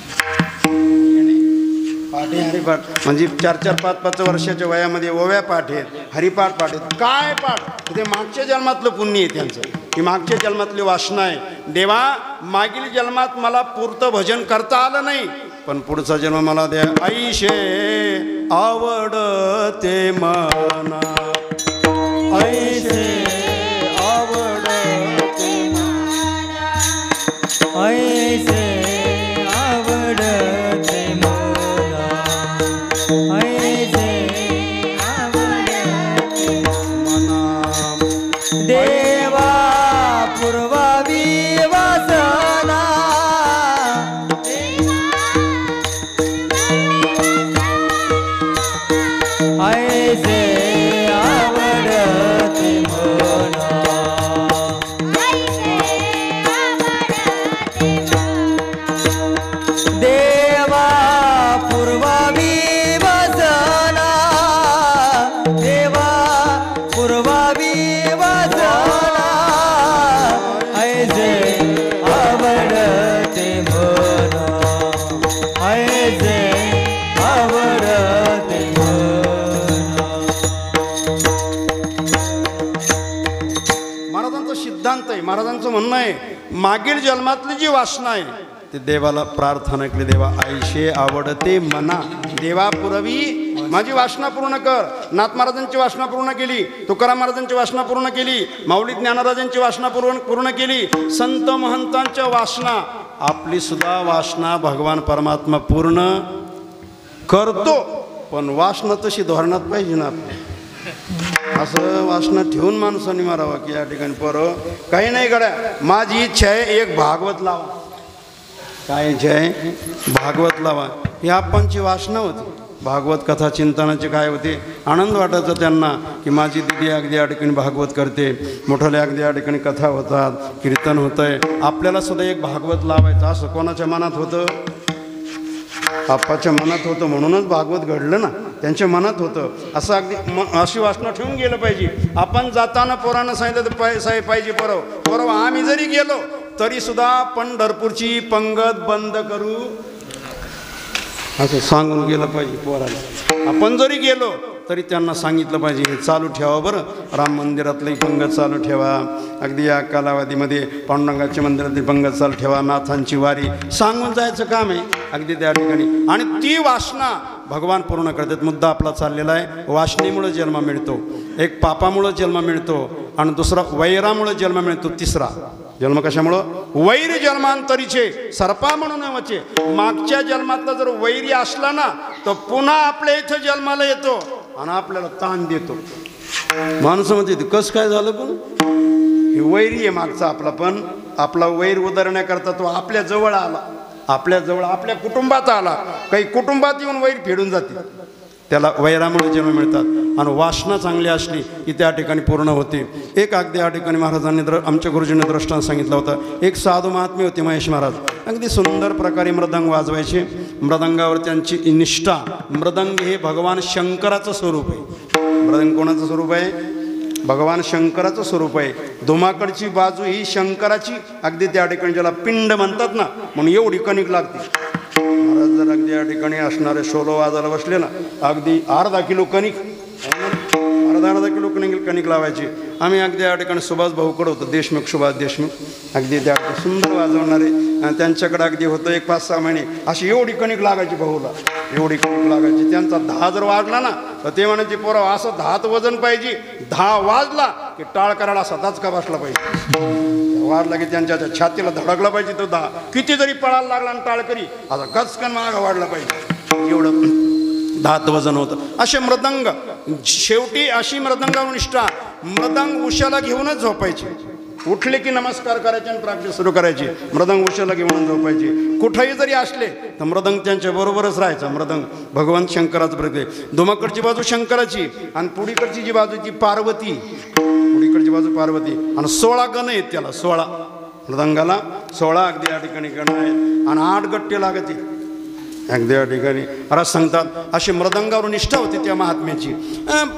A: पाठी हरिपाठ म्हणजे 4-5 वर्षाच्या वयामध्ये ओव्या पाठ आहेत हरिपाठ पाठ आहेत काय पाठ ते मागच्या जन्मातलं पुण्य आहे त्यांचं ही मागच्या जन्मातली वासना आहे देवा मागील जन्मात मला पुरतं भजन करता आलं नाही पण पुढचा जन्म मला द्या ऐशे आवडते मना
B: ऐसे आवडते मना ऐसे आवडते मना ऐसे आवडते मना देवा पूर्वावी वासना ऐसे आवडते मना देवा पूर्वावी वासना देवा पूर्वावी वासना ऐसे आवडते मना ऐसे आवडते
A: महाराजांचा सिद्धांत आहे महाराजांचं म्हणणं आहे मागील जन्मातली जी वासना आहे ते देवाला प्रार्थना केली देवा ऐशे आवडते मना देवा पुरवी माझी वासना पूर्ण कर नाथ महाराजांची वासना पूर्ण केली तुकाराम महाराजांची वासना पूर्ण केली माऊली ज्ञानराजांची वासना पूर्ण केली संत महंतांच्या वासना आपली सुद्धा वासना भगवान परमात्मा पूर्ण करतो पण वासना तशी धोरणात पाहिजे ना आपली असं वासना ठेवून माणसांनी मारावं की या ठिकाणी पोरं काही नाही गड्या, माझी इच्छा आहे एक भागवत लावा. काय इच्छा आहे? भागवत लावा. ही आप्पांची वासना होती. भागवत कथा चिंतनाचे काय होते, आनंद वाटायचा त्यांना की माझी दिदी अगदी या ठिकाणी भागवत करते, मोठाले अगदी या ठिकाणी कथा होतात, कीर्तन होतं आहे, आपल्याला सुद्धा एक भागवत लावायचं असं कोणाच्या मनात होतं? आप्पाच्या मनात होतं, म्हणूनच भागवत घडलं ना, त्यांच्या मनात होतं. असं अगदी अशी वासना ठेवून गेलं पाहिजे. आपण जाताना पोरांना सांगितलं तर साहेब पाहिजे परवा आम्ही जरी गेलो तरीसुद्धा पंढरपूरची पंगत बंद करू असं सांगून गेलं पाहिजे पोराला. आपण जरी गेलो तरी त्यांना सांगितलं पाहिजे हे चालू ठेवा बरं, राम मंदिरातली पंगत चालू ठेवा, अगदी या कालावधीमध्ये पांडुरंगाच्या मंदिरातली पंगत चालू ठेवा, नाथांची वारी सांगून जायचं काम आहे अगदी त्या ठिकाणी. आणि ती वासना भगवान पूर्ण करतात. मुद्दा आपला चाललेला आहे, वासनेमुळे जन्म मिळतो, एक पापामुळं जन्म मिळतो आणि दुसरा वैरामुळे जन्म मिळतो, तिसरा जन्म कशामुळं? वैर जन्मांतरीचे सर्पा म्हणून नावाचे. मागच्या जन्मातला जर वैरी असला ना तर पुन्हा आपल्या इथं जन्माला येतो आणि आपल्याला ताण देतो. माणसं म्हणते कसं काय झालं, पण हे वैरी आहे मागचा आपला, पण आपला वैर उदाहरण्याकरता तो आपल्या जवळ आला, आपल्या जवळ आपल्या कुटुंबात आला, काही कुटुंबात येऊन वैर फेडून जाते, त्याला वैरामुळे जन्म मिळतात. आणि वासना चांगली असली की त्या ठिकाणी पूर्ण होते. एक अगदी या ठिकाणी महाराजांनी आमच्या गुरुजींनी दृष्टांत सांगितलं होतं. एक साधू महात्मे होते महेश महाराज, अगदी सुंदर प्रकारे मृदंग वाजवायचे. मृदंगावर त्यांची निष्ठा. मृदंग हे भगवान शंकराचं स्वरूप आहे. मृदंग कोणाचं स्वरूप आहे? भगवान शंकराचं स्वरूप आहे. धुमाकडची बाजू ही शंकराची, अगदी त्या ठिकाणी ज्याला पिंड म्हणतात ना, म्हणून एवढी कणिक लागते. महाराज जर अगदी या ठिकाणी असणारे सोलो वाजायला बसले ना, अगदी अर्धा किलो कणिक, अर्धा किलो कणिक लावायची. आम्ही अगदी या ठिकाणी सुभाष भाऊकडे होतो, देशमुख सुभाष देशमुख, अगदी त्या सुंदर वाजवणारे, आणि त्यांच्याकडे अगदी होतं एक 5-6 महिने अशी एवढी कणिक लागायची भाऊला, एवढी कणिक लागायची. त्यांचा 10 जर वाजला ना तर ते म्हणायचे पोरा असं 10 वजन पाहिजे, 10 वाजला की टाळ करायला असा दचका बसला पाहिजे, वाढला की त्यांच्या छातीला धडकला पाहिजे तो 10. किती जरी पळायला लागला आणि टाळकरी असा गचकन मागा वाढला पाहिजे, एवढं 10 वजन होतं. असे मृदंग, शेवटी अशी मृदंगावर निष्ठा. मृदंग उशाला घेऊनच झोपायचे, उठले की नमस्कार करायचे आणि प्रॅक्टिस सुरू करायची. मृदंग उशाला घेऊन झोपायचे. कुठेही जरी असले तर मृदंग त्यांच्या बरोबरच राहायचा. मृदंग भगवान शंकराचं प्रतीक. धुमाकडची बाजू शंकराची आणि पुढीकडची जी बाजू ती पार्वती, पुढीकडची बाजू पार्वती. आणि 16 गण आहेत त्याला, 16 मृदंगाला 16 अगदी या ठिकाणी गण आहेत आणि 8 गट्टे लागते अगदी या ठिकाणी. रस सांगतात अशी मृदंगावर निष्ठा होती त्या महात्म्याची.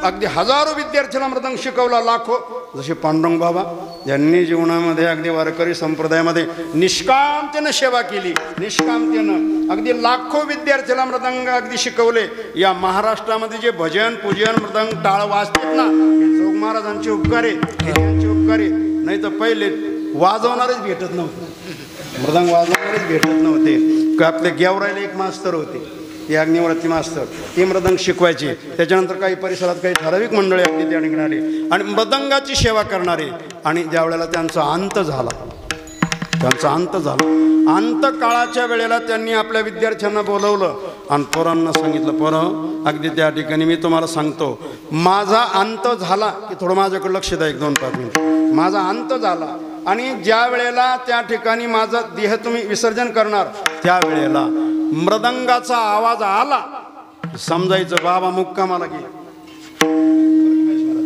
A: अगदी हजारो विद्यार्थ्यांना मृदंग शिकवला, लाखो. जसे पांडुरंग बाबा यांनी जीवनामध्ये अगदी वारकरी संप्रदायामध्ये निष्कामतेनं सेवा केली, निष्कामतेनं अगदी लाखो विद्यार्थ्याला मृदंग अगदी शिकवले. या महाराष्ट्रामध्ये जे भजन पूजन मृदंग टाळ वाजतात ना, हे जोग महाराजांचे उपकार आहेत, यांचे उपकार आहेत. नाही तर पहिले वाजवणारच भेटत नव्हते, मृदंग वाजवणारच भेटत नव्हते. आपल्या गेवरायला एक मास्तर होते, ते अग्निवृत्ती मास्तर, ते मृदंग शिकवायचे. त्याच्यानंतर काही परिसरात काही ठराविक मंडळी अगदी त्या निघणारे आणि मृदंगाची सेवा करणारे. आणि ज्या वेळेला त्यांचा अंत झाला, अंतकाळाच्या वेळेला त्यांनी आपल्या विद्यार्थ्यांना बोलवलं आणि पोरांना सांगितलं, पोरं अगदी त्या ठिकाणी मी तुम्हाला सांगतो, माझा अंत झाला की थोडं माझ्याकडे लक्ष द्या, 1-2-5 मिनिट. माझा अंत झाला आणि ज्या वेळेला त्या ठिकाणी माझा देह तुम्ही विसर्जन करणार त्यावेळेला मृदंगाचा आवाज आला, समजायचं बाबा मुक्कामाला गेले.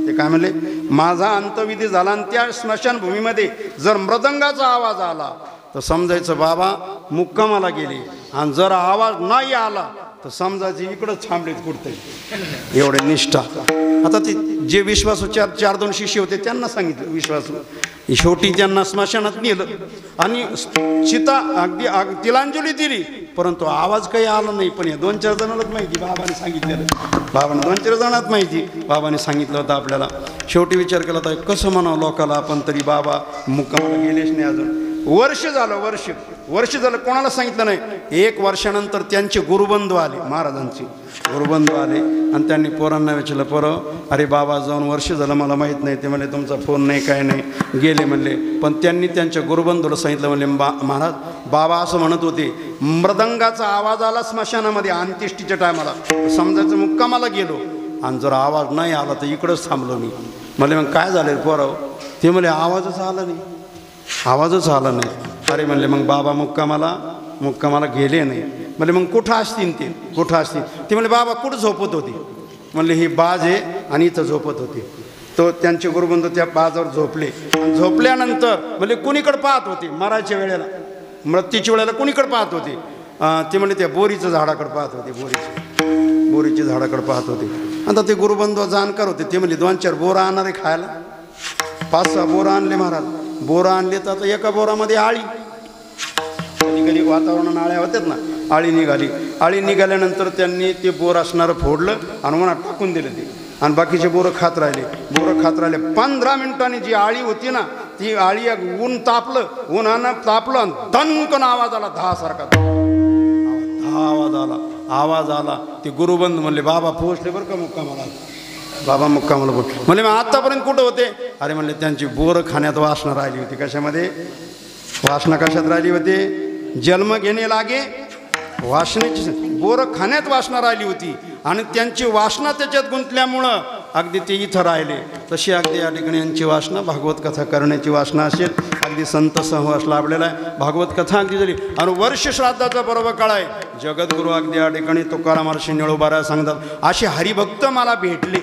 A: ते काय म्हणले, माझा अंतविधी झाला आणि त्या स्मशानभूमीमध्ये जर मृदंगाचा आवाज आला तर समजायचं बाबा मुक्कामाला गेले. आणि जर आवाज नाही आला तर समजायचं इकडंच थांबलेत कुठतरी. एवढे निष्ठा. आता ते जे विश्वासू 4-2 शिष्य होते त्यांना सांगितलं विश्वासू. शेवटी त्यांना स्मशानात नेलं आणि चिता अगदी तिलांजली दिली, परंतु आवाज काही आला नाही. पण या 2-4 जणांनाच माहिती, बाबाने सांगितलेलं, बाबांना 2-4 जणांनाच माहिती, बाबाने सांगितलं होतं आपल्याला. शेवटी विचार केला होता कसं म्हणावं लोकाला, आपण तरी बाबा मुक्कामाला गेलेच नाही अजून. वर्ष झालं कोणाला सांगितलं नाही. 1 वर्षानंतर त्यांचे गुरुबंधू आले, महाराजांचे गुरुबंधू आले आणि त्यांनी पोरांना विचारलं, पोरं अरे बाबा जाऊन वर्ष झालं मला माहीत नाही. ते म्हणले तुमचा फोन नाही काय नाही, गेले म्हणले. पण त्यांनी त्यांच्या गुरुबंधूला सांगितलं, म्हणले महाराज बाबा असं म्हणत होते, मृदंगाचा आवाज आला स्मशानामध्ये अंत्येष्टीच्या टायमाला, समजायचं मुक्कामाला गेलो आणि जर आवाज नाही आला तर इकडंच थांबलो मी. म्हणले मग काय झालं पोराव? ते म्हणले आवाजच आला नाही, आवाजच आला नाही. अरे म्हणले मग बाबा मुक्कामाला गेले नाही. म्हणले मग कुठं असतील ते, कुठं असतील ते? म्हणले बाबा कुठं झोपत होती? म्हणले ही बाज आहे आणि इथं झोपत होती. तो त्यांचे गुरुबंधू त्या बाजावर झोपले. झोपल्यानंतर म्हणजे कुणीकडे पाहत होते? मरायच्या वेळेला, मृत्यूच्या वेळेला कुणीकडे पाहत होते? ते म्हणजे त्या बोरीच्या झाडाकडे पाहत होते. बोरीच्या झाडाकडे पाहत होते. आता ते गुरुबंधू जाणकार होते. ते म्हणजे 2-4 बोरं आणणारे खायला. 5-6 बोरं आणले महाराज. बोरं आणले तर आता एका बोरामध्ये आळी, कधी कधी वातावरणात आळ्या होत्यात ना, आळी निघाली. आळी निघाल्यानंतर त्यांनी ते बोर असणारं फोडलं आणि उन्हात टाकून दिलं ते. आणि बाकीचे बोरं खात राहिले. 15 मिनिटांनी जी आळी होती ना, ती आळी ऊन तापलं, उन्हानं तापलं आणि दणकन आवाज आला, दहासारखा आवाज आला. ते गुरुबंध म्हणले बाबा पोहोचले बरं का मुक्कामाला. बाबा मुक्कामाला पोहोचले. म्हणले मग आतापर्यंत कुठं होते? अरे म्हणले त्यांची बोरं खाण्यात वासना राहिली होती. कशामध्ये वासना? कशात राहिली होती? जन्म घेणे लागे वासनेची, बोरं खाण्यात वासना राहिली होती आणि त्यांची वासना त्याच्यात गुंतल्यामुळं अगदी ते इथं राहिले. तशी अगदी या ठिकाणी यांची वासना भागवत कथा करण्याची वासना असेल. अगदी संत सहवास लाभलेला आहे. भागवत कथा अगदी झाली आणि वर्ष श्राद्धाचा पर्व काळ आहे. जगद्गुरू अगदी या ठिकाणी तुकाराम महर्षी निळोबारा सांगतात असे हरिभक्त मला भेटले.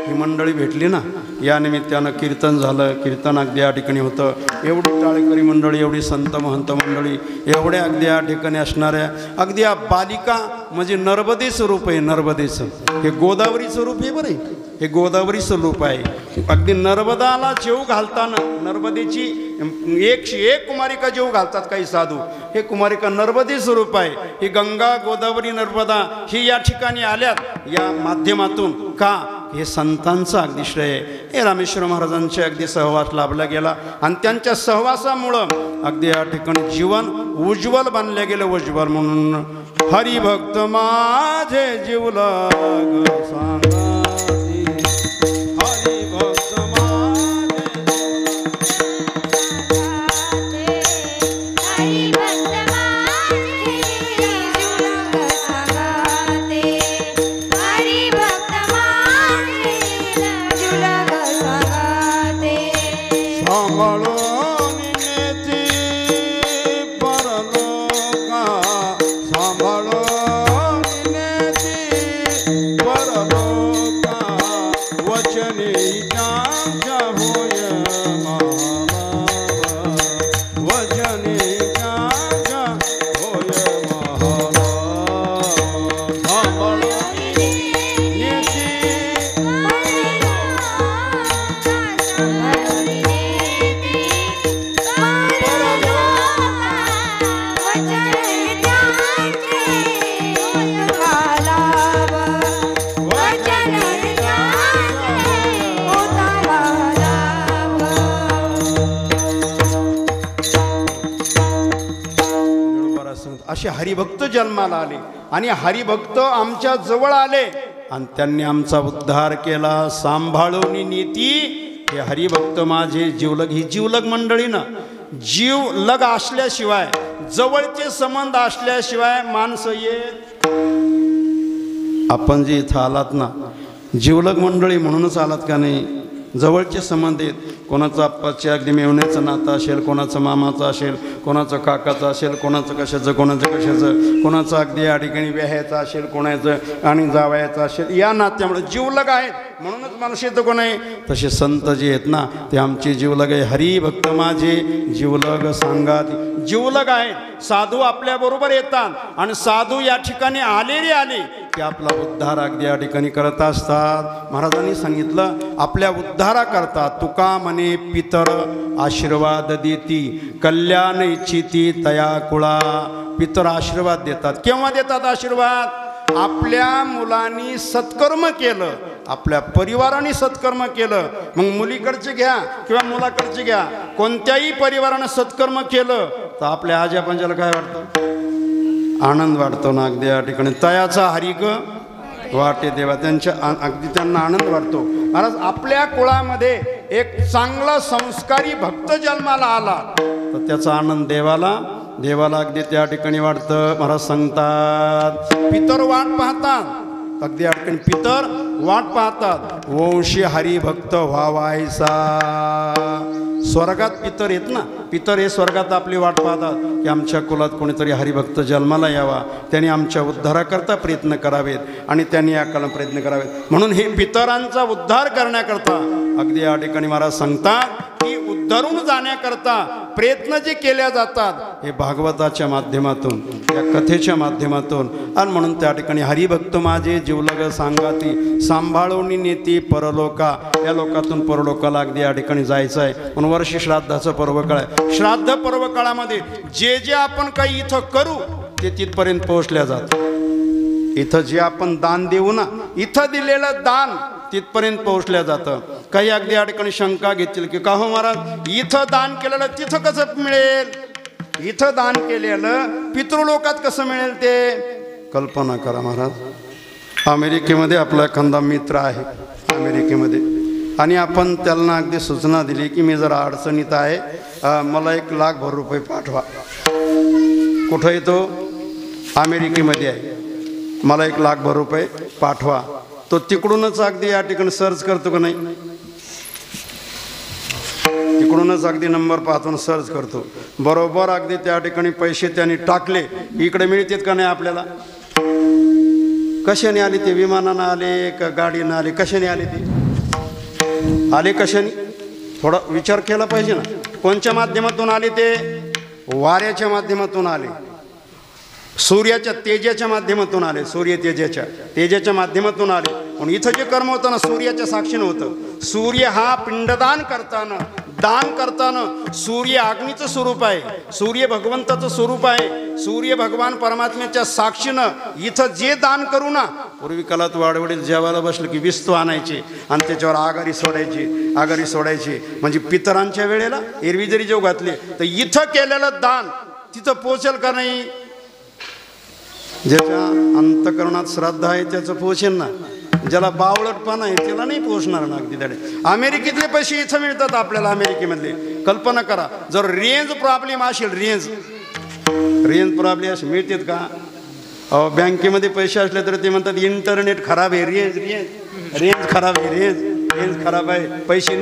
A: ही मंडळी भेटली ना, या निमित्तानं कीर्तन झालं. कीर्तन अगदी या ठिकाणी होतं. एवढी टाळेकरी मंडळी, एवढी संत महंत मंडळी, एवढ्या अगदी या ठिकाणी असणाऱ्या अगदी या बालिका म्हणजे नर्मदेचं रूप आहे. नर्मदेचं हे गोदावरीचं रूप आहे बरं. हे गोदावरीचं रूप आहे. अगदी नर्मदाला जेव घालताना नर्मदेची 101 कुमारिका जेव घालतात काही साधू. हे कुमारिका नर्मदेचं रूप आहे. ही गंगा गोदावरी नर्मदा ही या ठिकाणी आल्यात या माध्यमातून. का? हे संतांचं अगदी श्रेय. हे रामेश्वर महाराजांचे अगदी सहवास लाभला गेला आणि त्यांच्या सहवासामुळं अगदी या ठिकाणी जीवन उज्ज्वल बांधलं गेलं. उज्ज्वल म्हणून हरिभक्त माझे जीवला सांगाती, हरिभक्त असे हरिभक्त जन्माला आले आणि हरिभक्त आमच्या जवळ आले आणि त्यांनी आमचा उद्धार केला. सांभाळून नीती हे हरिभक्त माझे जीवलग. ही जीवलग मंडळी ना, जीवलग असल्याशिवाय, जवळचे संबंध असल्याशिवाय माणसं येत. आपण जे इथं आलात ना, जीवलग मंडळी म्हणूनच आलात का नाही? जवळचे संबंध आहेत. कोणाचं आप्पाचे अगदी मेवण्याचं नातं असेल, कोणाचं मामाचं असेल, कोणाचं काकाचं असेल, कोणाचं कशाचं, कोणाचं अगदी या ठिकाणी व्याह्याचं असेल, कोणाचं आणि जावयाचं असेल. या नात्यामुळे जीवलग आहेत म्हणूनच माणूस येतं. कोण आहे? तसे संत जे आहेत ना, ते आमचे जीवलग आहे. हरिभक्त माझे जीवलग सांगाती. जीवलग आहेत. साधू आपल्याबरोबर येतात आणि साधू या ठिकाणी आले की आपला उद्धार अगदी या ठिकाणी करत असतात. महाराजांनी सांगितलं आपल्या उद्धाराकरता तुका म्हणे पितर आशीर्वाद देती, कल्याण इच्छिती तया कुळा. पितर आशीर्वाद देतात. केव्हा देतात आशीर्वाद? आपल्या मुलांनी सत्कर्म केलं, आपल्या परिवाराने सत्कर्म केलं. मग मुलीकडचे घ्या किंवा मुलाकडचे घ्या, कोणत्याही परिवारानं सत्कर्म केलं तर आपल्या आज्या पंजाला काय वाटतं? आनंद वाटतो ना. अगदी या ठिकाणी तयाचा हरिक वाटे देवा. त्यांच्या अगदी त्यांना आनंद वाटतो. महाराज आपल्या कुळामध्ये एक चांगला संस्कारी भक्त जन्माला आला तर त्याचा आनंद देवाला अगदी त्या ठिकाणी वाटतं. महाराज सांगतात पितर वाट पाहतात. अगदी या ठिकाणी पितर वाट पाहतात वंशी हरिभक्त व्हावायसा. स्वर्गात पितर येत ना, पितर हे स्वर्गात आपली वाट पाहतात की आमच्या कुलात कोणीतरी हरिभक्त जन्माला यावा, त्यांनी आमच्या उद्धाराकरता प्रयत्न करावेत आणि त्यांनी या काळात प्रयत्न करावेत. म्हणून हे पितरांचा उद्धार करण्याकरता अगदी या ठिकाणी महाराज सांगतात की उद्धरून जाण्याकरता प्रयत्न जे केल्या जातात हे भागवताच्या माध्यमातून, या कथेच्या माध्यमातून. आणि म्हणून त्या ठिकाणी हरिभक्त माझे जीवलग सांगाती सांभाळून नेती परलोका, या लोकातून परलोकाला अगदी या ठिकाणी जायचं आहे. म्हणून वर्ष श्राद्धाचं पर्व काळ आहे. श्राद्ध पर्व काळामध्ये जे जे आपण काही इथं करू ते तिथपर्यंत पोहोचल्या जातं. इथं जे आपण दान देऊ ना, इथं दिलेलं दान तिथपर्यंत पोहोचल्या जातं. काही अगदी या ठिकाणी शंका घेतील की का हो महाराज इथं दान केलेलं तिथं कसं मिळेल, इथं दान केलेलं पितृलोकात कसं मिळेल ते कल्पना करा महाराज. अमेरिकेमध्ये आपला एखादा मित्र आहे अमेरिकेमध्ये, आणि आपण त्यांना अगदी सूचना दिली की मी जरा अडचणीत आहे, मला 1,00,000 रुपये पाठवा. कुठं येतो? अमेरिकेमध्ये आहे, मला 1,00,000 रुपये पाठवा. तो तिकडूनच अगदी या ठिकाणी सर्च करतो का नाही, तिकडूनच अगदी नंबर पाहतो सर्च करतो. बरोबर अगदी त्या ठिकाणी पैसे त्यांनी टाकले, इकडे मिळतात का नाही आपल्याला? कशाने आले ते? विमानानं आले का गाडीनं आले? कशाने आले ते? आले कशाने? थोडा विचार केला पाहिजे ना. कोणत्या माध्यमातून आले ते? वाऱ्याच्या माध्यमातून आले, सूर्याच्या तेजाच्या माध्यमातून आले, सूर्य तेजाच्या माध्यमातून आले. म्हणून इथं जे कर्म होतं ना सूर्याच्या साक्षीनं होतं. सूर्य हा पिंडदान करताना, दान करताना सूर्य अग्नीचं स्वरूप आहे, सूर्य भगवंताचं स्वरूप आहे. सूर्य भगवान परमात्म्याच्या साक्षीनं इथं जे दान करू ना, पूर्वी काळात वाडवडील जेवायला बसलं की विस्तू आणायचे आणि त्याच्यावर आगारी सोडायची. म्हणजे पितरांच्या वेळेला एरवी जरी जेव घातले तर इथं केलेलं दान तिथं पोचेल का नाही? ज्याच्या अंतकरणात श्रद्धा आहे त्याचं पोचेल ना. ज्याला बावळटपणा आहे त्याला नाही पोचणार ना. अगदी त्याने अमेरिकेतले पैसे इथं मिळतात आपल्याला, अमेरिकेमधले. कल्पना करा जर रेंज प्रॉब्लेम असेल, रेंज प्रॉब्लेम असेल मिळतात का? बँकेमध्ये पैसे असले तर ते म्हणतात इंटरनेट खराब आहे, रेंज खराब आहे, रेंज खराब आहे, पैसे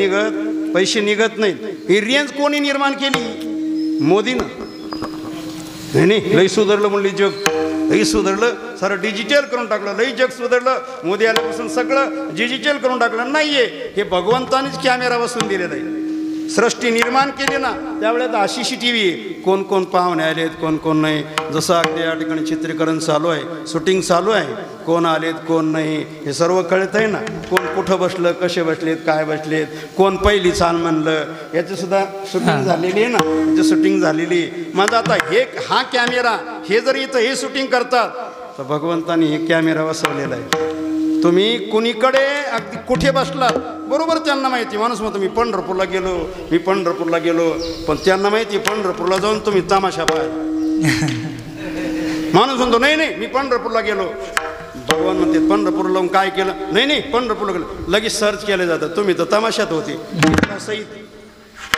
A: निघत नाहीत. ही रेंज कोणी निर्माण केली? मोदीनं. नाही लई सुधारलं म्हणली जग, लई सुधारलं, सारं डिजिटल करून टाकलं, लई जग सुधारलं. मोदी आल्यापासून सगळं डिजिटल करून टाकलं. नाहीये, हे भगवंतानेच कॅमेरा बसवून दिलेला आहे. सृष्टी निर्माण केली ना त्यावेळेस अशी CCTV आहे, कोण कोण पाहुणे आलेत, कोण कोण नाही. जसं अगदी या ठिकाणी चित्रीकरण चालू आहे, शूटिंग चालू आहे, कोण आलेत कोण नाही हे सर्व कळत आहे ना. कोण कुठं बसलं, कसे बसलेत, काय बसलेत, कोण पहिली चाल म्हणलं, याची सुद्धा शूटिंग झालेली आहे ना, याची शूटिंग झालेली. माझं आता हा कॅमेरा हे जर इथं हे शूटिंग करतात तर भगवंतानी हे कॅमेरा बसवलेला आहे. तुम्ही कुणीकडे अगदी कुठे बसलात बरोबर त्यांना माहिती. माणूस म्हणतो मी पंढरपूरला गेलो, पण त्यांना माहिती पंढरपूरला जाऊन तुम्ही तमाशा पाहिला. माणूस म्हणतो नाही मी पंढरपूरला गेलो. भगवान म्हणते पंढरपूरला जाऊन काय केलं? नाही पंढरपूरला गेलो. लगेच सर्च केलं जातं, तुम्ही तर तमाशात होते.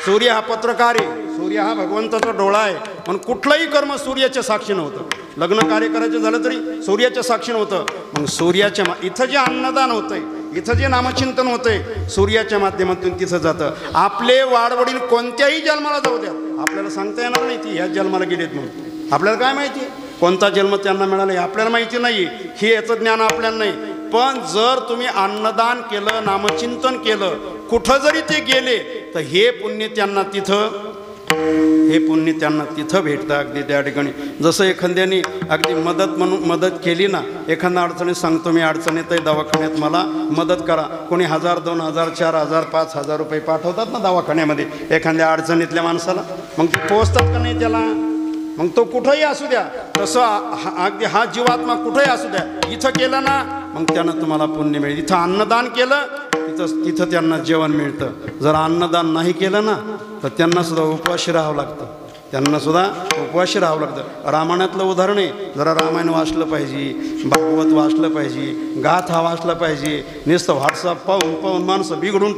A: सूर्य हा पत्रकार आहे, सूर्य हा भगवंताचा डोळा आहे. म्हणून कुठलंही कर्म सूर्याच्या साक्षीनं होतं. लग्न कार्य करायचं झालं तरी सूर्याच्या साक्षीनं होतं. मग सूर्याच्या इथं जे अन्नदान होतंय, इथं जे नामचिंतन होतंय, सूर्याच्या माध्यमातून तिथं जातं. आपले वाडवडील कोणत्याही जन्माला जाऊ द्या, आपल्याला सांगता येणार नाही ती ह्या जन्माला गेलेत म्हणून. आपल्याला काय माहिती कोणता जन्म त्यांना मिळाला हे आपल्याला माहिती नाही, हे याचं ज्ञान आपल्याला नाही. पण जर तुम्ही अन्नदान केलं, नामचिंतन केलं, कुठं जरी ते गेले तर हे पुण्य त्यांना तिथं भेटतं. अगदी त्या ठिकाणी जसं एखाद्याने अगदी मदत केली ना, एखाद्या अडचणीत सांगतो मी अडचणीत आहे, दवाखान्यात मला मदत करा. कोणी 1,000, 2,000, 4,000, 5,000 रुपये पाठवतात ना दवाखान्यामध्ये एखाद्या अडचणीतल्या माणसाला. मग ते पोचतात का नाही त्याला? मग तो कुठंही असू द्या, तसं अगदी हा जीवात्मा कुठंही असू द्या, इथं केलं ना मग त्यानं तुम्हाला पुण्य मिळेल. इथं अन्नदान केलं तिथं त्यांना जेवण मिळतं. जर अन्नदान नाही केलं ना तर त्यांनासुद्धा उपवाशी राहावं लागतं. रामायणातलं उदाहरण आहे. जरा रामायण वाचलं पाहिजे, भागवत वाचलं पाहिजे, गाथा वाचलं पाहिजे. नुसतं व्हॉट्सअप पाहून माणसं बिघडून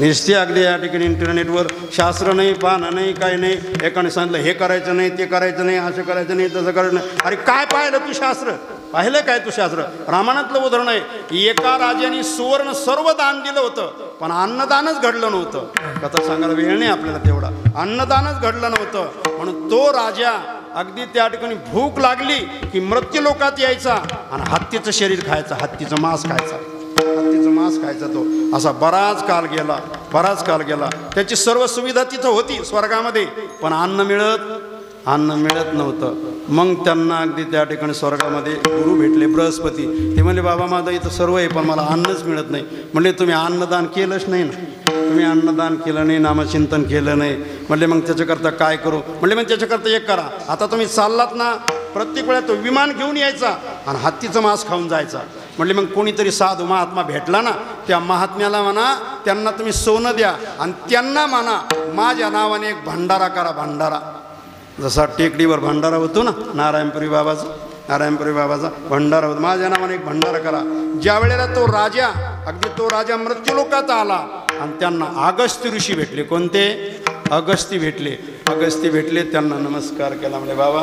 A: नुसते अगदी या ठिकाणी इंटरनेटवर शास्त्र नाही, पाहणं नाही, काय नाही. एकाने सांगितलं हे करायचं नाही, ते करायचं नाही, असं करायचं नाही, तसं करायचं नाही. अरे काय पाहिलं तू शास्त्र? पाहिलं काय तू शास्त्र? रामायणातलं उदाहरण आहे. एका राजाने सुवर्ण सर्व दान दिलं होतं, पण अन्नदानच घडलं नव्हतं. कथा सांगायला वेळ नाही आपल्याला तेवढा. अन्नदानच घडलं नव्हतं म्हणून तो राजा अगदी त्या ठिकाणी भूक लागली की मृत्यू लोकात यायचा आणि हत्तीचं शरीर खायचं, हत्तीचं मांस खायचा, हत्तीचं मांस खायचा. तो असा बराच काल गेला. त्याची सर्व सुविधा तिथं होती स्वर्गामध्ये, पण अन्न मिळत नव्हतं. मग त्यांना अगदी त्या ठिकाणी स्वर्गामध्ये गुरु भेटले, बृहस्पती. ते म्हणले, बाबा माझं इथं सर्व आहे पण मला अन्नच मिळत नाही. म्हणले, तुम्ही अन्नदान केलंच नाही ना, तुम्ही अन्नदान केलं नाही, नामचिंतन केलं नाही. म्हणले, मग त्याच्याकरता काय करू? म्हणले, मग त्याच्याकरता एक करा. आता तुम्ही चाललात ना, प्रत्येक वेळा तो विमान घेऊन यायचा आणि हत्तीचं मांस खाऊन जायचा. म्हणले, मग कोणीतरी साधू महात्मा भेटला ना, त्या महात्म्याला म्हणा त्यांना तुम्ही सोनं द्या आणि त्यांना म्हणा माझ्या नावाने एक भंडारा करा. भंडारा जसा टेकडीवर भंडारा होतो ना, नारायणपुरी बाबाचा भंडारा होतो, माझ्या नावाने एक भंडारा करा. ज्या वेळेला तो राजा मृत्यूलोकात आला आणि त्यांना अगस्त्य ऋषी भेटले. कोणते? अगस्ती भेटले. त्यांना नमस्कार केला. म्हणजे बाबा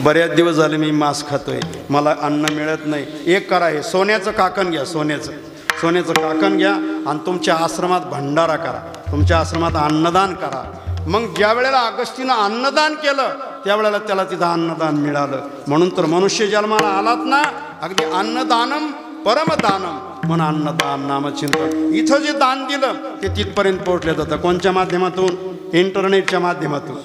A: बऱ्याच दिवस झाले मी मांस खातोय, मला अन्न मिळत नाही. एक करा, हे सोन्याचं काकण घ्या, सोन्याचं काकण घ्या आणि तुमच्या आश्रमात भंडारा करा, तुमच्या आश्रमात अन्नदान करा. मग ज्या वेळेला अगस्तीनं अन्नदान केलं त्यावेळेला त्याला तिथं अन्नदान मिळालं. म्हणून तर मनुष्य जन्माला आलात ना, अगदी अन्नदानम परमदानम म्हणून अन्नदान नामचिंतन. इथं जे दान दिलं ते तिथपर्यंत पोहोचलं जातं. कोणत्या माध्यमातून? इंटरनेटच्या माध्यमातून.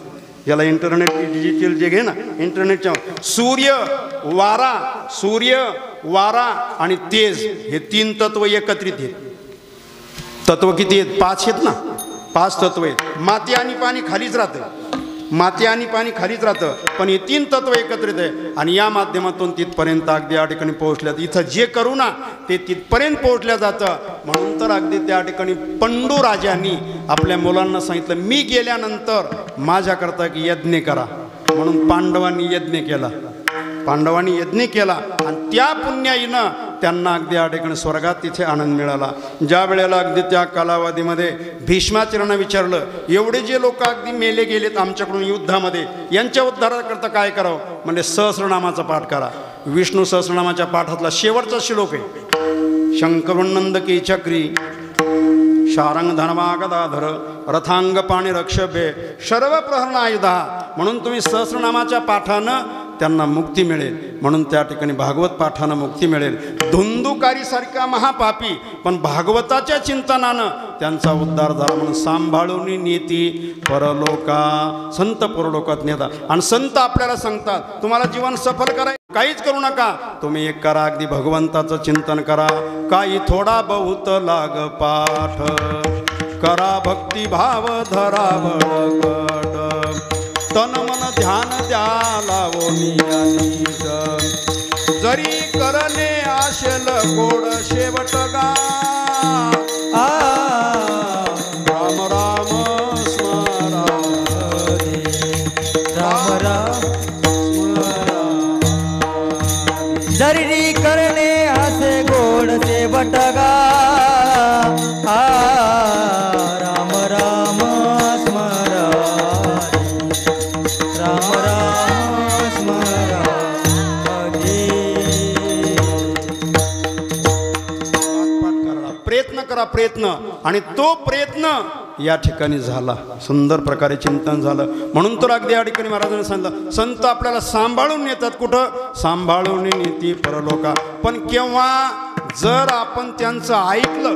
A: याला इंटरनेट डिजिटल जे घे ना, इंटरनेटच्या सूर्य वारा आणि तेज हे 3 तत्व एकत्रित आहेत. तत्व किती आहेत? 5 आहेत ना, 5 तत्व आहेत. माती आणि पाणी खालीच राहतं, पण हे 3 तत्व एकत्रित आहे आणि या माध्यमातून तिथपर्यंत अगदी या ठिकाणी पोहोचल्यात. इथं जे करू ना ते तिथपर्यंत पोहोचल्या जातं. म्हणून तर अगदी त्या ठिकाणी पंडू राजांनी आपल्या मुलांना सांगितलं, मी गेल्यानंतर माझ्याकरता एक यज्ञ करा. म्हणून पांडवांनी यज्ञ केला आणि त्या पुण्याईनं त्यांना अगदी या ठिकाणी स्वर्गात तिथे आनंद मिळाला. ज्या वेळेला अगदी त्या कालावधीमध्ये भीष्माचार्यांना विचारलं, एवढे जे लोक अगदी मेले गेलेत आमच्याकडून युद्धामध्ये, यांच्या उद्धाराकरता काय करावं? म्हणजे सहस्रनामाचा पाठ करा. विष्णू सहस्रनामाच्या पाठातला शेवटचा श्लोक आहे, शंकरुन्नंद की चक्री शारंग धनवा गदाधर रथांग पाणी रक्षभे सर्व प्रहरणायुधा. म्हणून तुम्ही सहस्रनामाच्या पाठानं त्यांना मुक्ती मिळेल. म्हणून त्या ठिकाणी भागवत पाठानं मुक्ती मिळेल. धुंदुकारीसारखा महापापी पण भागवताच्या चिंतनानं त्यांचा उद्धार झाला. म्हणून सांभाळून नेती परलोका, संत परलोकात नेता. आणि संत आपल्याला सांगतात, तुम्हाला जीवन सफल करायचं काहीच करू नका, तुम्ही एक करा, अगदी भगवंताचं चिंतन करा. काही थोडा बहुत लाग पाठ करा, भक्ती भाव धरा बळकट, तन मन ध्यान द्या लावो नियमित, जरी करणे आशेल गोड शेवट गा. राम राम स्मरा हरी,
B: राम राम स्मरा, जरी करणे आसे गोड शेवट गा. राम राम स्मरा, राम राम स्मरा
A: प्रयत्न आणि तो प्रयत्न या ठिकाणी झाला. सुंदर प्रकारे चिंतन झालं. म्हणून तर अगदी या ठिकाणी महाराजांनी सांगितलं, संत आपल्याला सांभाळून नेतात. कुठं? सांभाळून नेती परलोका. पण केव्हा? जर आपण त्यांचं ऐकलं.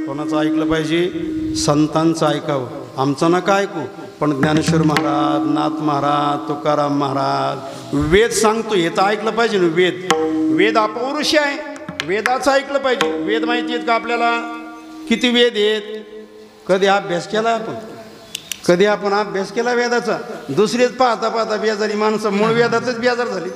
A: कोणाचं ऐकलं पाहिजे? संतांचं ऐकावं. आमचं नका ऐकू. पण ज्ञानेश्वर महाराज, नाथ महाराज, तुकाराम महाराज वेद सांगतो हे तर ऐकलं पाहिजे ना. वेद अपौरुष आहे, वेदाचं ऐकलं पाहिजे. वेद माहिती आहेत का आपल्याला? किती वेद आहेत? कधी अभ्यास केला वेदाचा? दुसरेच पाहता बेजारी माणसं मूळ वेदातच बेजार झाली.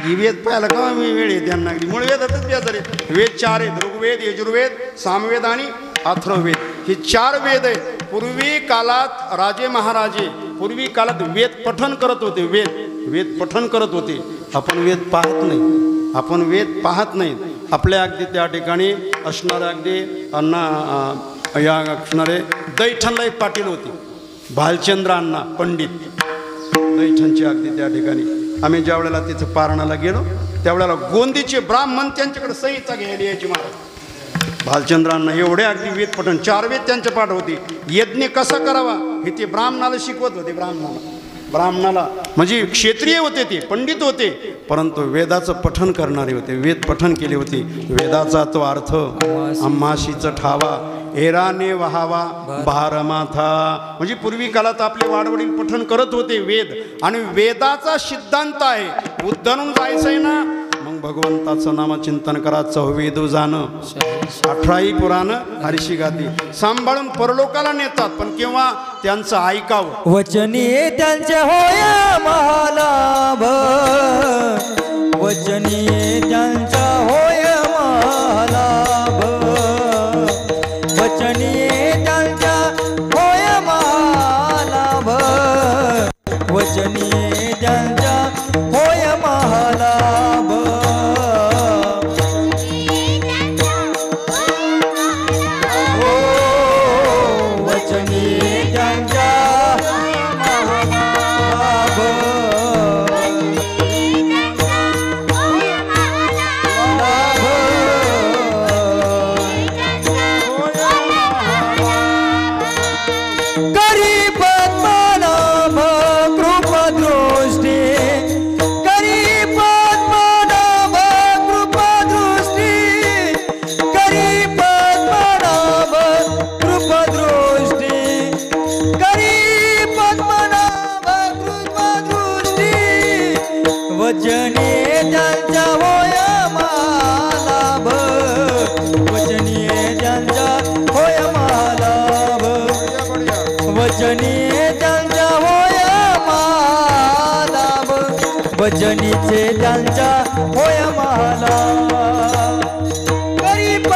A: ही वेद पाहायला का वेळ आहे त्यांना? मूळ वेदातच बेजार आहे. वेद 4 आहेत, ऋग्वेद, यजुर्वेद, सामवेद आणि अथर्ववेद. हे 4 वेद आहेत. पूर्वी काळात राजे महाराजे पूर्वी काळात वेद पठण करत होते. वेद पठण करत होते. आपण वेद पाहत नाहीत. आपल्या अगदी त्या ठिकाणी असणारे अगदी या असणारे दैठणला एक पाटील होते, भालचंद्र अण्णा पंडित दैठणचे. अगदी त्या ठिकाणी आम्ही ज्या वेळेला तिथं पारणाला गेलो त्यावेळेला गोंदीचे ब्राह्मण त्यांच्याकडे संहिता घ्यायला यायची महाराज. भालचंद्रांना एवढे अगदी वेद पठण 4 वेद त्यांच्या पाठ होते. यज्ञ कसा करावा हे ते ब्राह्मणाला शिकवत होते. ब्राह्मणाला म्हणजे क्षत्रिय होते, ते पंडित होते, परंतु वेदाचं पठण करणारे होते. वेद पठण केले होते. वेदाचा तो अर्थ आम्हाशीच ठावा एराने वहावा भारमाथा. म्हणजे पूर्वी काळात आपले वाडवडील पठण करत होते वेद, आणि वेदाचा सिद्धांत आहे. उद्धरून जायचंय ना, मग भगवंताचं नामचिंतन करा. 4 वेद जाणं, 18 पुराण हरिशी गाती सांभाळून परलोकाला नेतात. पण केव्हा त्यांचं ऐकावं.
B: वचनी त्यांचे होय महालाभ, वचनी त्यांचा होय महालाभ, वचनी त्यांचा होय महालाभ, वचनी त्यांचा होय महालाभ. वचनीचे त्यांचा होय मला गरीब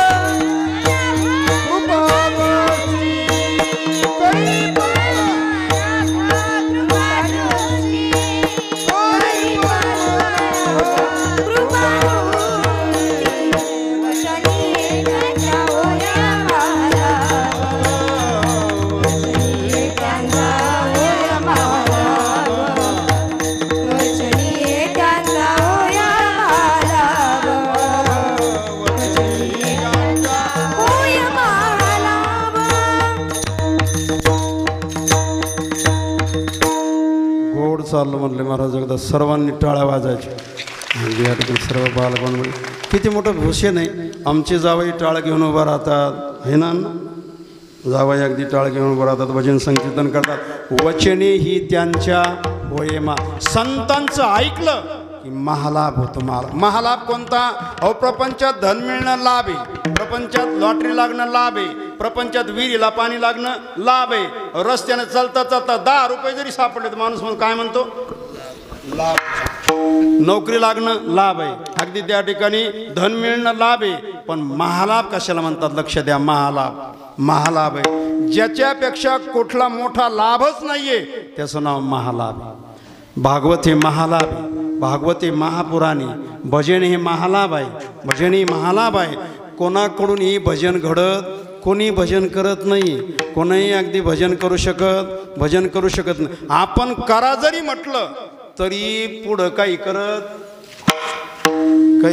A: चाललं म्हणले महाराज. एकदा सर्वांनी टाळ्या वाजायच्या. म्हणजे या ठिकाणी सर्व बालकांना म्हणजे किती मोठं भूषण आहे. आमचे जावई टाळ घेऊन उभं राहतात, हे ना जावई अगदी टाळ घेऊन उभं राहतात, भजन संकीर्तन करतात. वचने ही त्यांच्या होयमा. संतांचं ऐकलं की महालाभ होतो. महालाभ कोणता? अहो प्रपंचात धन मिळणं लाभ आहे, प्रपंचात लॉटरी लागणं लाभ आहे, प्रपंचात विहिरीला पाणी लागणं लाभ आहे. रस्त्याने चालता चालता 10 रुपये जरी सापडले तर माणूस म्हणून काय म्हणतो? लाभ. नोकरी लागणं लाभ आहे, अगदी त्या ठिकाणी धन मिळणं लाभ आहे. पण महालाभ कशाला म्हणतात? लक्ष द्या. महालाभ आहे. ज्याच्यापेक्षा कुठला मोठा लाभच नाहीये त्याचं नाव महालाभ आहे. भागवत हे महालाभ आहे, भागवत हे महापुराणी, भजन हे महालाभ आहे, भजन ही महालाभ आहे. कोणाकडून ही भजन घडत, कोणी भजन करत नाही, कोणीही अगदी भजन करू शकत नाही. आपण करा जरी म्हटलं तरी पुढं काही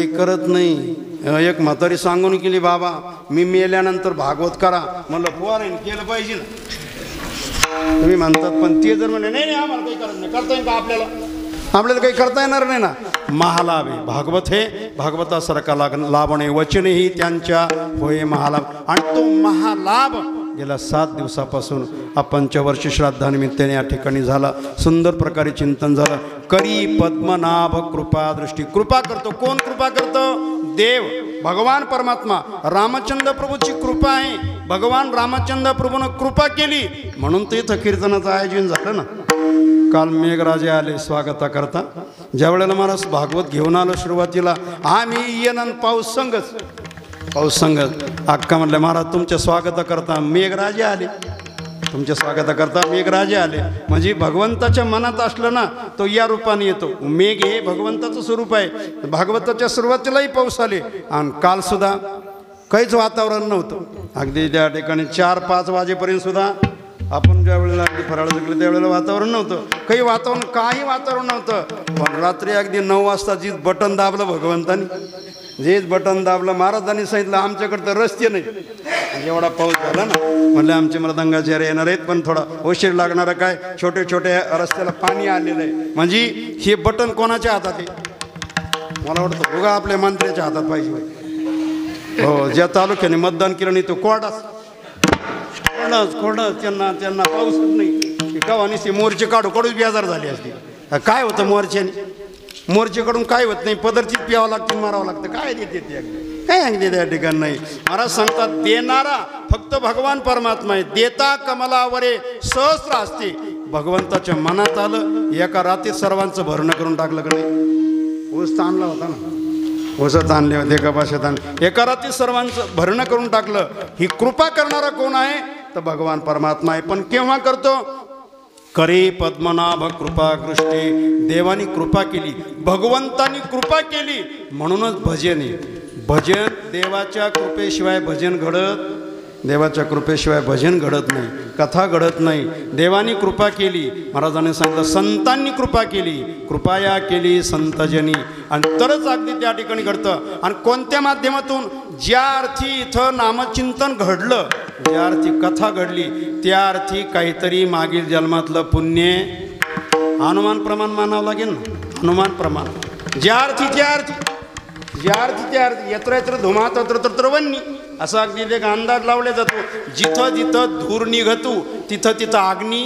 A: करत नाही. एक म्हातारी सांगून गेली, बाबा मी मेल्यानंतर भागवत करा. म्हणलं पोराने केलं पाहिजे ना, तुम्ही म्हणतात. पण ते जर म्हणले नाही आम्हाला काही करत नाही, करता येईल का आपल्याला काही करता येणार नाही ना. महालाभ आहे भागवत. हे भागवतासारखा लाभणे. वचनेही त्यांच्या होय महालाभ. आणि तो महालाभ गेल्या 7 दिवसापासून आपण पंचवर्षी श्राद्धानिमित्ताने या ठिकाणी झाला. सुंदर प्रकारे चिंतन झालं. करी पद्मनाभ कृपा दृष्टी. कृपा करतो कोण? कृपा करतो देव, भगवान परमात्मा. रामचंद्र प्रभूची कृपा आहे. भगवान रामचंद्र प्रभूनं कृपा केली म्हणून ते इथं कीर्तनाचं आयोजन झालं ना. काल मेघराजे आले स्वागताकरता. ज्या वेळेला महाराज भागवत घेऊन आलो सुरुवातीला, आम्ही येणं पाऊस संगत अक्का म्हणले, महाराज तुमच्या स्वागताकरता मेघराजे आले, तुमच्या स्वागताकरता मेघराजे आले. म्हणजे भगवंताच्या मनात असलं ना तो या रूपाने येतो. मेघ हे भगवंताचं स्वरूप आहे. भागवताच्या सुरुवातीलाही पाऊस आले आणि कालसुद्धा काहीच वातावरण नव्हतं. अगदी त्या ठिकाणी 4-5 वाजेपर्यंत सुद्धा आपण ज्या वेळेला अगदी फराळ जिंकलं त्यावेळेला वातावरण नव्हतं, काही वातावरण नव्हतं. पण रात्री अगदी 9 वाजता जी बटन दाबलं भगवंतानी, जेच बटन दाबलं महाराजांनी सांगितलं आमच्याकडे तर रस्ते नाही. एवढा पाऊस झाला ना, म्हणले आमचे मृदंगाचार्य येणार आहेत पण थोडा उशीर लागणार काय, छोटे छोटे रस्त्याला पाणी आलेलं आहे. म्हणजे हे बटन कोणाच्या हातात आहे? मला वाटतं बघा आपल्या मंत्र्याच्या हातात पाहिजे. हो, ज्या तालुक्याने मतदान केलं नाही तो कोरडाच त्यांना पाऊसच नाही. गावाने ते मोर्चे काढूच बेजार झाले असते. काय होतं मोर्चेकडून काय होत नाही, पदरचीत प्यावं लागतं, मारावं लागतं. काय देते ते काय सांगते त्या ठिकाणी नाही. महाराज सांगतात देणारा फक्त भगवान परमात्मा आहे. देता कमलावरे सहस्र असते. भगवंताच्या मनात आलं, एका रात्रीत सर्वांचं भरणं करून टाकलं का नाही. ऊस ताणला होता ना, ऊसच आणले होते, कपाशात आणले, एका रात्रीत सर्वांचं भरणं करून टाकलं. ही कृपा करणारा कोण आहे तर भगवान परमात्मा आहे. पण केव्हा करतो? करे पद्मनाभ कृपा कृष्णे. देवानी कृपा केली, भगवंतानी कृपा केली म्हणूनच भजन आहे. भजन देवाच्या कृपेशिवाय भजन घडत, देवाच्या कृपेशिवाय भजन घडत नाही, कथा घडत नाही. देवानी कृपा केली, महाराजांनी सांगितलं संतांनी कृपा केली, कृपाया केली संतजनी, आणि तरच अगदी त्या ठिकाणी घडतं. आणि कोणत्या माध्यमातून? ज्या अर्थी इथं नामचिंतन घडलं, ज्या अर्थी कथा घडली, त्या अर्थी काहीतरी मागील जन्मातलं पुण्य अनुमान प्रमाण मानावं लागेल ना. अनुमान प्रमाण ज्या अर्थी त्या अर्थी, ज्या अर्थी त्या अर्थी. यत्र यत्र धुमा तत्र तत्र वन्नी, असं अगदी एक अंदाज लावला जातो. जिथं जिथं धूर निघतो तिथं तिथं अग्नी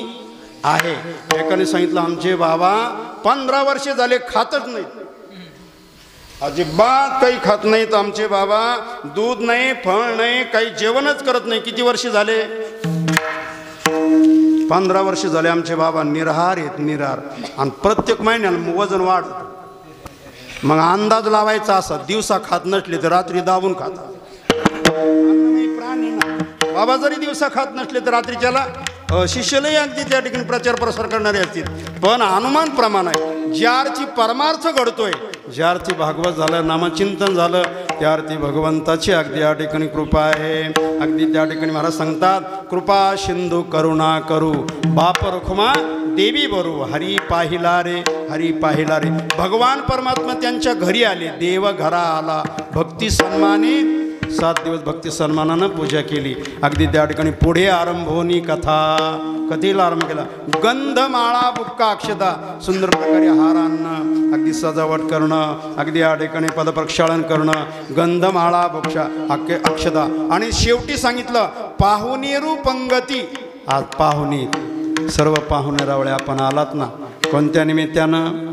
A: आहे. एकाने सांगितलं आमचे बाबा 15 वर्षे झाले खातच नाहीत, अजिबात काही खात नाहीत आमचे बाबा. दूध नाही, फळ नाही, काही जेवणच करत नाही. किती वर्ष झाले? 15 वर्ष झाले आमचे बाबा निराहार आहेत, निराहार. आणि प्रत्येक महिन्याला वजन वाढत. मग अंदाज लावायचा असा, दिवसा खात नसले तर रात्री दाबून खाता. प्राणी ना बाबा, जरी दिवसा खात नसले तर रात्रीच्याला शिष्यलाही अगदी त्या ठिकाणी प्रचार प्रसार करणारे असतील. पण अनुमान प्रमाण आहे. ज्या अर्थी परमार्थ घडतोय, ज्या अर्थी भागवत झालं, नामचिंतन झालं, त्या अर्थी भगवंताची अगदी या ठिकाणी कृपा आहे. अगदी त्या ठिकाणी महाराज सांगतात कृपा सिंधू करुणा करू, बाप रखुमा देवी बरू, हरी पाहिला रे, हरी पाहिला रे. भगवान परमात्मा त्यांच्या घरी आले, देव घरा आला, भक्ती सन्माने 7 दिवस भक्ती सन्मानानं पूजा केली. अगदी त्या ठिकाणी पुढे आरंभ होणी कथा. कथेला आरंभ केला. गंधमाळा बुक्का अक्षता, सुंदर प्रकारे हारांना अगदी सजावट करणं, अगदी या ठिकाणी पदप्रक्षालन करणं, गंधमाळा बुक्षा अक्षता. आणि शेवटी सांगितलं पाहुणेरू पंगती. आज पाहुणी, सर्व पाहुणे रावळे आपण आलात ना, कोणत्या निमित्तानं?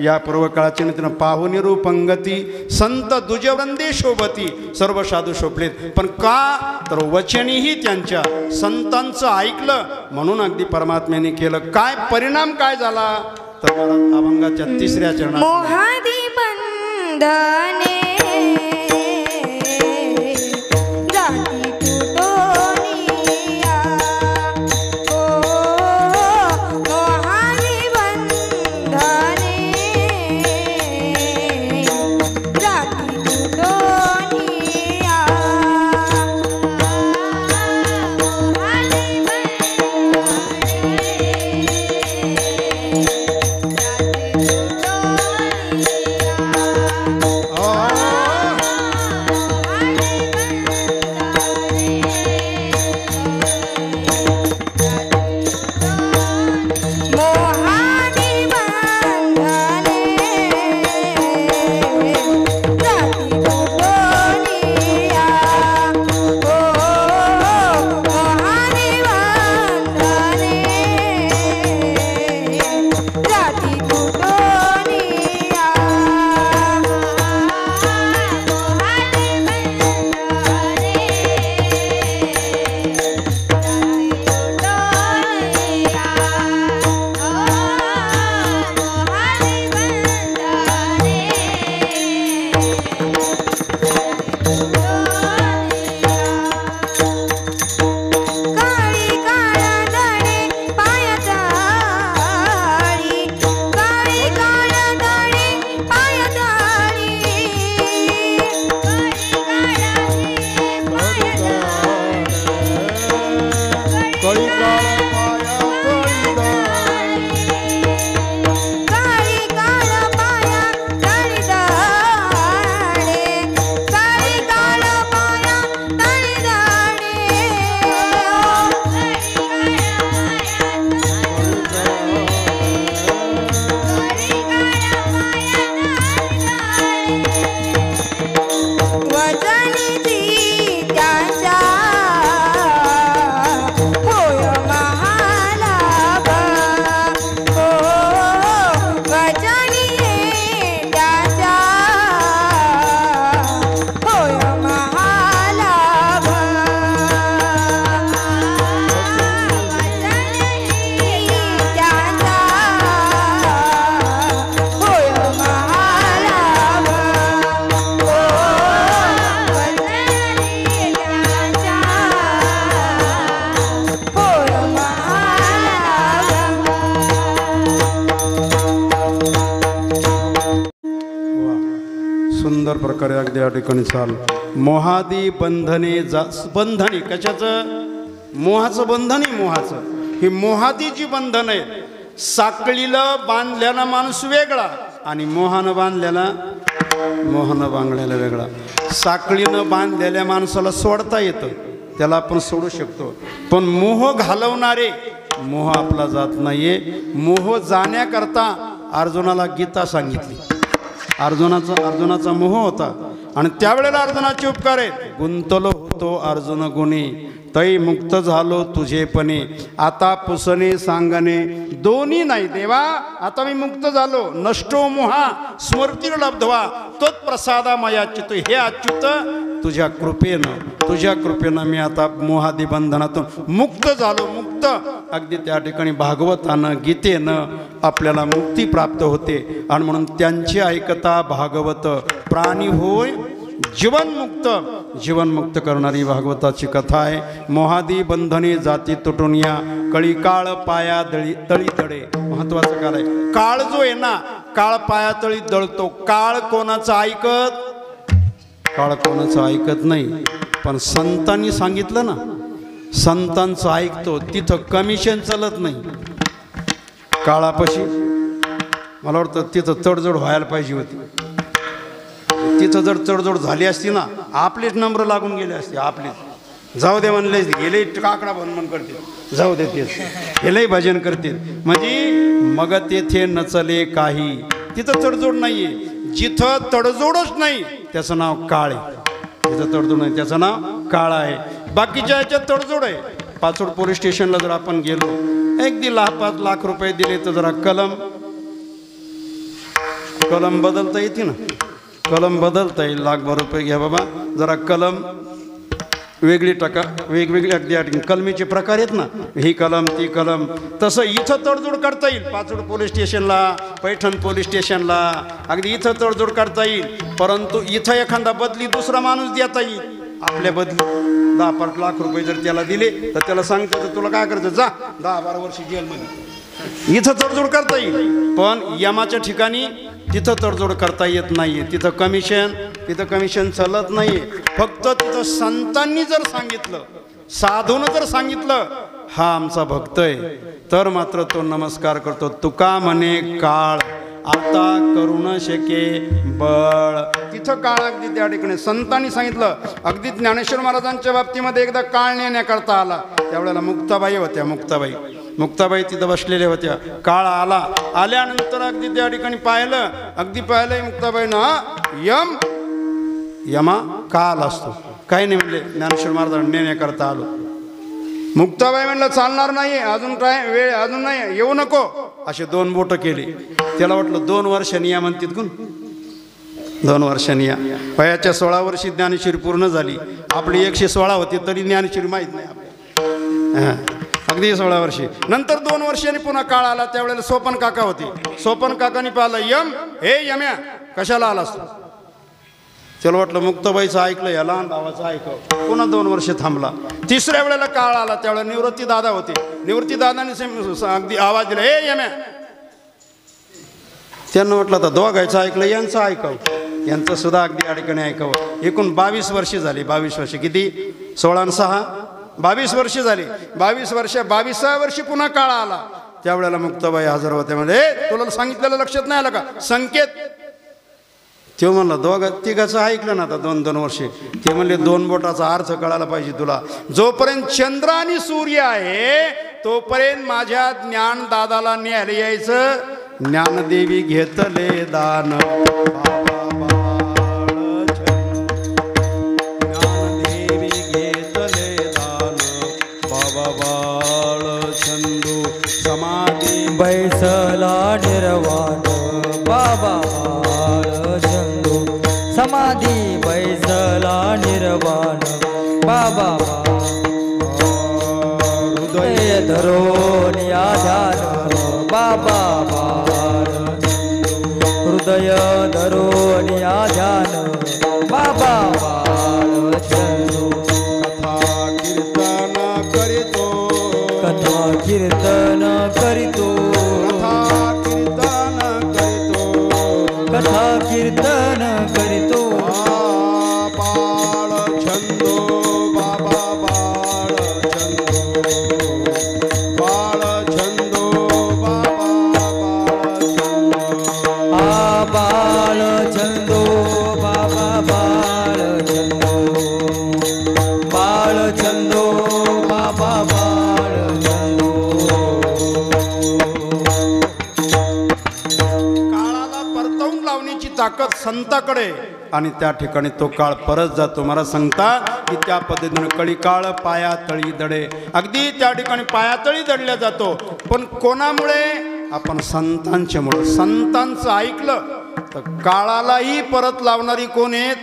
A: या पूर्वकाळाच्या निमित्तानं. पाहुणेरू पंगती संत दुजवृंदे शोभती, सर्व साधू शोभलेत. पण का तर वचनीही त्यांच्या संतांचं ऐकलं म्हणून अगदी परमात्म्याने केलं. काय परिणाम काय झाला तर अभंगाच्या 3ऱ्या चरणात
C: मोहादी बंधने
A: सुंदर प्रकारे अगदी या ठिकाणी चाल मोहादी बंधने बंधने कशाचं मोहाचं बंधन आहे मोहाचं ही मोहादी जी बंधन आहे साखळीला बांधलेला माणूस वेगळा आणि मोहानं बांधलेला वेगळा साखळीनं बांधलेल्या माणसाला सोडता येतं त्याला आपण सोडू शकतो पण मोह घालवणारे मोह आपला जात नाहीये मोह जाण्याकरता अर्जुनाला गीता सांगितली अर्जुनाचा मोह होता आणि त्यावेळेला अर्जुनाचे उपकार आहेत गुंतलो होतो अर्जुन गुणी तै मुक्त झालो तुझेपणे आता पुसणे सांगणे दोन्ही नाही देवा आता मी मुक्त झालो नष्टो मोहा स्मृतीर लब्धवा तत्प्रसादा मयाच्युत हे अच्युत तुझ्या कृपेनं मी आता मोहादी बंधनातून मुक्त झालो मुक्त अगदी त्या ठिकाणी भागवतानं गीतेनं आपल्याला मुक्ती प्राप्त होते आणि म्हणून त्यांची ऐकता भागवत प्राणी होय जीवनमुक्त करणारी भागवताची कथा आहे मोहादी बंधने जाती तुटून या कळी काळ पाया तळी तळे महत्वाचं काळ आहे काळ जो आहे ना काळ पाया तळी दळतो काळ कोणाचं ऐकत नाही पण संतांनी सांगितलं ना संतांचं ऐकतो तिथं कमिशन चालत नाही काळापाशी मला वाटतं तिथं तडजोड व्हायला पाहिजे होती तिथं जर तडजोड झाली असती ना आपलेच नंबर लागून गेले असते आपलेच जाऊ दे म्हणले गेले काकडा बनमन करतील जाऊ दे तेच गेले भजन करतील म्हणजे मग तेथे नचले काही तिथं तडजोड नाहीये जिथं तडजोडच नाही त्याचं नाव काळ आहे जिथं तडजोड नाही त्याचं नाव काळ आहे बाकीच्या ह्याच्यात तडजोड आहे पाचोड पोलीस स्टेशनला जर आपण गेलो अगदी 5 लाख रुपये दिले तर जरा कलम बदलता येते ना कलम बदलता येईल लाखभर रुपये घ्या बाबा जरा कलम वेगवेगळी अगदी कलमीचे प्रकार आहेत ना ही कलम ती कलम तसं इथं तडजोड करता येईल पाचोड पोलीस स्टेशनला पैठण पोलीस स्टेशनला अगदी इथं तडजोड करता येईल परंतु इथं एखादा बदली दुसरा माणूस देता येईल आपल्या बदली 10-5 लाख रुपये जर त्याला दिले तर त्याला सांगतो तर तुला काय करायचं जा 10-12 वर्ष जेलमध्ये इथं तडजोड करता येईल पण यमाच्या ठिकाणी तिथं तडजोड करता येत नाहीये तिथं कमिशन चालत नाहीये फक्त तिथं संतांनी जर सांगितलं साधूनं जर सांगितलं हा आमचा भक्त आहे तर मात्र तो नमस्कार करतो तुका म्हणे काळ आता करू न शके बळ तिथं काळ अगदी त्या ठिकाणी संतांनी सांगितलं अगदी ज्ञानेश्वर महाराजांच्या बाबतीमध्ये एकदा काळ नेण्याकरता आला त्यावेळेला मुक्ताबाई होत्या मुक्ताबाई तिथं बसलेल्या होत्या काळ आल्यानंतर अगदी त्या ठिकाणी पाहिलं मुक्ताबाईनं यमा काल असतो काही नाही म्हणले ज्ञानेश्वर महाराजांना नेण्याकरता आलो मुक्ताबाई म्हणलं चालणार नाही अजून काय वेळ अजून नाही येऊ नको असे 2 बोटं केली त्याला वाटलं 2 वर्षांनी या म्हणतात कोण 2 वर्षांनी या वयाच्या 16 वर्षी ज्ञानेश्वरी पूर्ण झाली आपली 116 होती तरी ज्ञानेश्वरी माहीत नाही आपल्याला अगदी 16 वर्षी नंतर 2 वर्षांनी पुन्हा काळ आला त्यावेळेला सोपन काका होते सोपन काकांनी पाहिलं यम्या कशाला आलास त्याला वाटलं मुक्ताबाईचं ऐकलं या लहान भावाचं ऐकव पुन्हा 2 वर्ष थांबला तिसऱ्या वेळेला काळ आला त्यावेळेला निवृत्ती दादा होते निवृत्ती दादाने अगदी आवाज दिला यम्या त्यांना म्हटलं आता दोघायचं ऐकलं यांचं ऐकावं यांचं सुद्धा अगदी अडकणे ऐकावं एकूण 22 वर्षे झाली 22 वर्षे किती 16 आणि 6 22 वर्षे झाली 22व्या वर्षी पुन्हा काळ आला त्यावेळेला मुक्ताबाई हजर होत्या म्हणजे तुला सांगितलेलं लक्षात नाही आलं का संकेत ते म्हणलं तिघाचं ऐकलं ना आता 2-2 वर्षे ते म्हणले 2 बोटाचा अर्थ कळायला पाहिजे तुला जोपर्यंत चंद्र आणि सूर्य आहे तोपर्यंत माझ्या ज्ञान दादाला न्यायला यायचं ज्ञानदेवी घेतले दान ज्ञानदेवी घेतले दान बाबा बाळ छंदू समाधी
B: बैसला निर्वाण बाबा समाधी बैसला निर्वाण बाबा हृदय धरून या ध्यान बाबा हृदय धरून या ध्यान बाबा कथा कीर्तन करीतो कथा कीर्तन करीतो
A: ताकद संताकडे आणि त्या ठिकाणी तो काळ परत जातो. मला सांगता की त्या पद्धतीने कळी काळ पायातळी दडे, अगदी त्या ठिकाणी पायातळी दडल्या जातो. पण कोणामुळे? आपण संतांच्यामुळे. संतांचं ऐकलं तर काळालाही परत लावणारी कोण आहेत?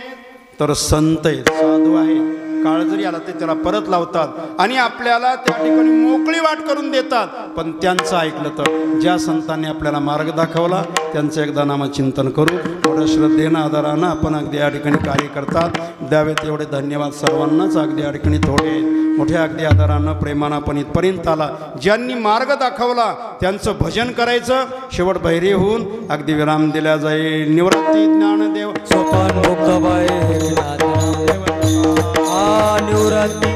A: तर संत आहेत, साधू आहे. काळ जरी आला ते त्याला परत लावतात आणि आपल्याला त्या ठिकाणी मोकळी वाट करून देतात. पण त्यांचं ऐकलं तर, ज्या संतांनी आपल्याला मार्ग दाखवला त्यांचं एकदा नामचिंतन करू. थोड्या श्रद्धेनं आदरानं आपण अगदी या ठिकाणी कार्य करतात. द्यावेत एवढे धन्यवाद सर्वांनाच. अगदी या ठिकाणी थोडे मोठ्या अगदी आदरानं प्रेमानं आपण इथपर्यंत आला. ज्यांनी मार्ग दाखवला त्यांचं भजन करायचं. शेवट बहिरे होऊन अगदी विराम दिला जाईल. निवृत्ती ज्ञानदेव
B: सोपान मुक्ताबाई निवृत्ती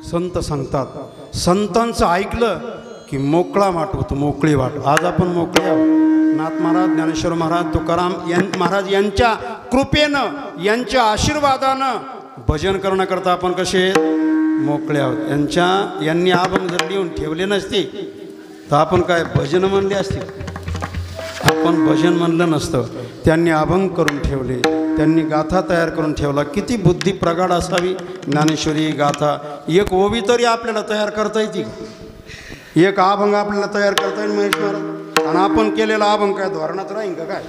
A: संत सांगतात, संतांचं ऐकलं की मोकळा वाट होतो, मोकळी वाट. आज आपण मोकळे आहोत. नाथ महाराज, ज्ञानेश्वर महाराज, तुकाराम महाराज यांच्या कृपेनं, यांच्या आशीर्वादानं भजन करण्याकरता आपण कसे मोकळे आहोत. यांनी अभंग जर लिहून ठेवले नसते तर आपण काय भजन म्हणले असते? आपण भजन म्हणलं नसतं. त्यांनी अभंग करून ठेवले, त्यांनी गाथा तयार करून ठेवला. किती बुद्धी प्रगाढ असावी. ज्ञानेश्वरी गाथा एक ओवी तरी आपल्याला तयार करता येते, एक अभंग आपल्याला तयार करता येईल महेश महाराज. आणि आपण केलेला अभंग काय धोरणात राहील का? काय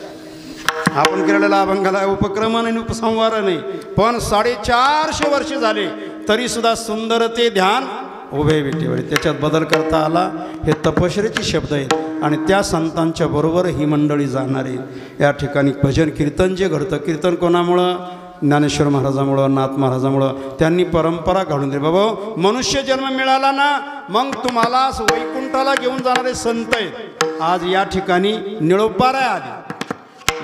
A: आपण केलेल्या अभंगाला उपक्रम नाही, उपसंहार नाही. पण 450 वर्ष झाले तरीसुद्धा सुंदर ते ध्यान उभे विटेवर. त्याच्यात बदल करता आला. हे तपश्चर्याचे शब्द आहेत आणि त्या संतांच्या बरोबर ही मंडळी जाणार आहे. या ठिकाणी भजन कीर्तन जे घडतं, कीर्तन कोणामुळं? ज्ञानेश्वर महाराजामुळं, नाथ महाराजामुळं. त्यांनी परंपरा घडून दिली. बाबा मनुष्य जन्म मिळाला ना, मग तुम्हाला वैकुंठाला घेऊन जाणारे संत आहेत. आज या ठिकाणी निळोबारा आले.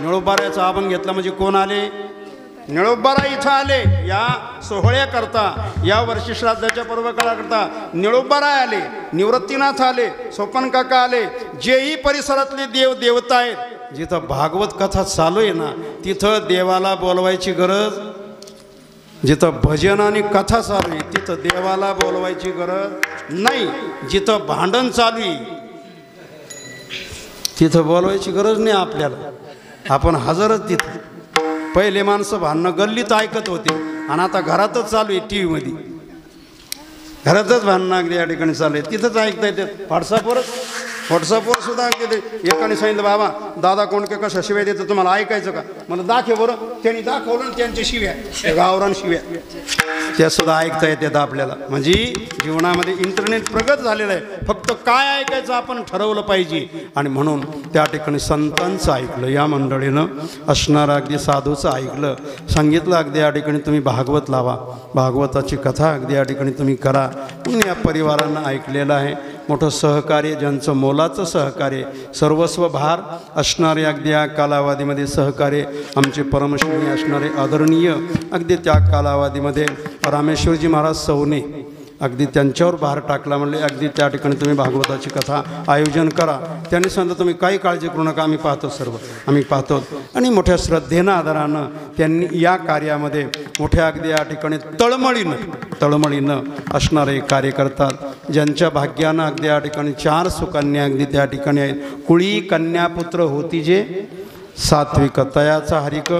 A: निळोबाऱ्याचा अभंग घेतला म्हणजे कोण आले? निळोबारा इथं आले. या सोहळ्याकरता, या वर्षी श्राद्धाच्या पर्वकाळाकरता निळोबारा आले, निवृत्तीनाथ आले, सोपन काका आले. जेही परिसरातले देव देवता आहेत, जिथं भागवत कथा चालू आहे ना तिथं देवाला बोलवायची गरज, जिथं भजन आणि कथा चालू आहे तिथं देवाला बोलवायची गरज नाही. जिथं भांडण चालू आहे तिथं बोलवायची गरज नाही आपल्याला. आपण हजरच तिथं. पहिले माणसं भांडणं गल्लीत ऐकत होते आणि आता घरातच चालू आहे. टी व्हीमध्ये घरातच भांडणं अगदी या ठिकाणी चालू आहे, तिथंच ऐकता येते. व्हॉट्सअपवर सुद्धा अगदी एकाने सांगितलं, बाबा दादा कोणके कशा शिव्या देतं तुम्हाला ऐकायचं का? मला दाखव बरं. त्यांनी दाखवलं त्यांच्या शिव्या, गावरान शिव्या, त्या सुद्धा ऐकता येतात आपल्याला. म्हणजे जीवनामध्ये इंटरनेट प्रगत झालेलं आहे. फक्त काय ऐकायचं आपण ठरवलं पाहिजे. आणि म्हणून त्या ठिकाणी संतांचं ऐकलं, या मंडळीनं असणारं अगदी साधूचं ऐकलं, सांगितलं अगदी या ठिकाणी तुम्ही भागवत लावा, भागवताची कथा अगदी या ठिकाणी तुम्ही करा. म्हणून या परिवारानं ऐकलेलं आहे. मोठं सहकार्य, ज्यांचं मोलाचं सहकार्य, सर्वस्व भार असणारे अगदी या कालावधीमध्ये सहकार्य आमचे परमश्री असणारे आदरणीय अगदी त्या कालावधीमध्ये रामेश्वरजी महाराज सवने अगदी त्यांच्यावर भार टाकला म्हणले अगदी त्या ठिकाणी तुम्ही भागवताची कथा आयोजन करा. त्यांनी सांगितलं तुम्ही काही काळजी करू नका, आम्ही पाहतो, सर्व आम्ही पाहतो. आणि मोठ्या श्रद्धेनं आदरानं त्यांनी या कार्यामध्ये मोठ्या अगदी या ठिकाणी तळमळीनं असणारे कार्य करतात. ज्यांच्या भाग्यानं अगदी या ठिकाणी 4 सुकन्या अगदी त्या ठिकाणी आहेत. कुळी कन्यापुत्र होती जे सात्विक, तयाचा हरिक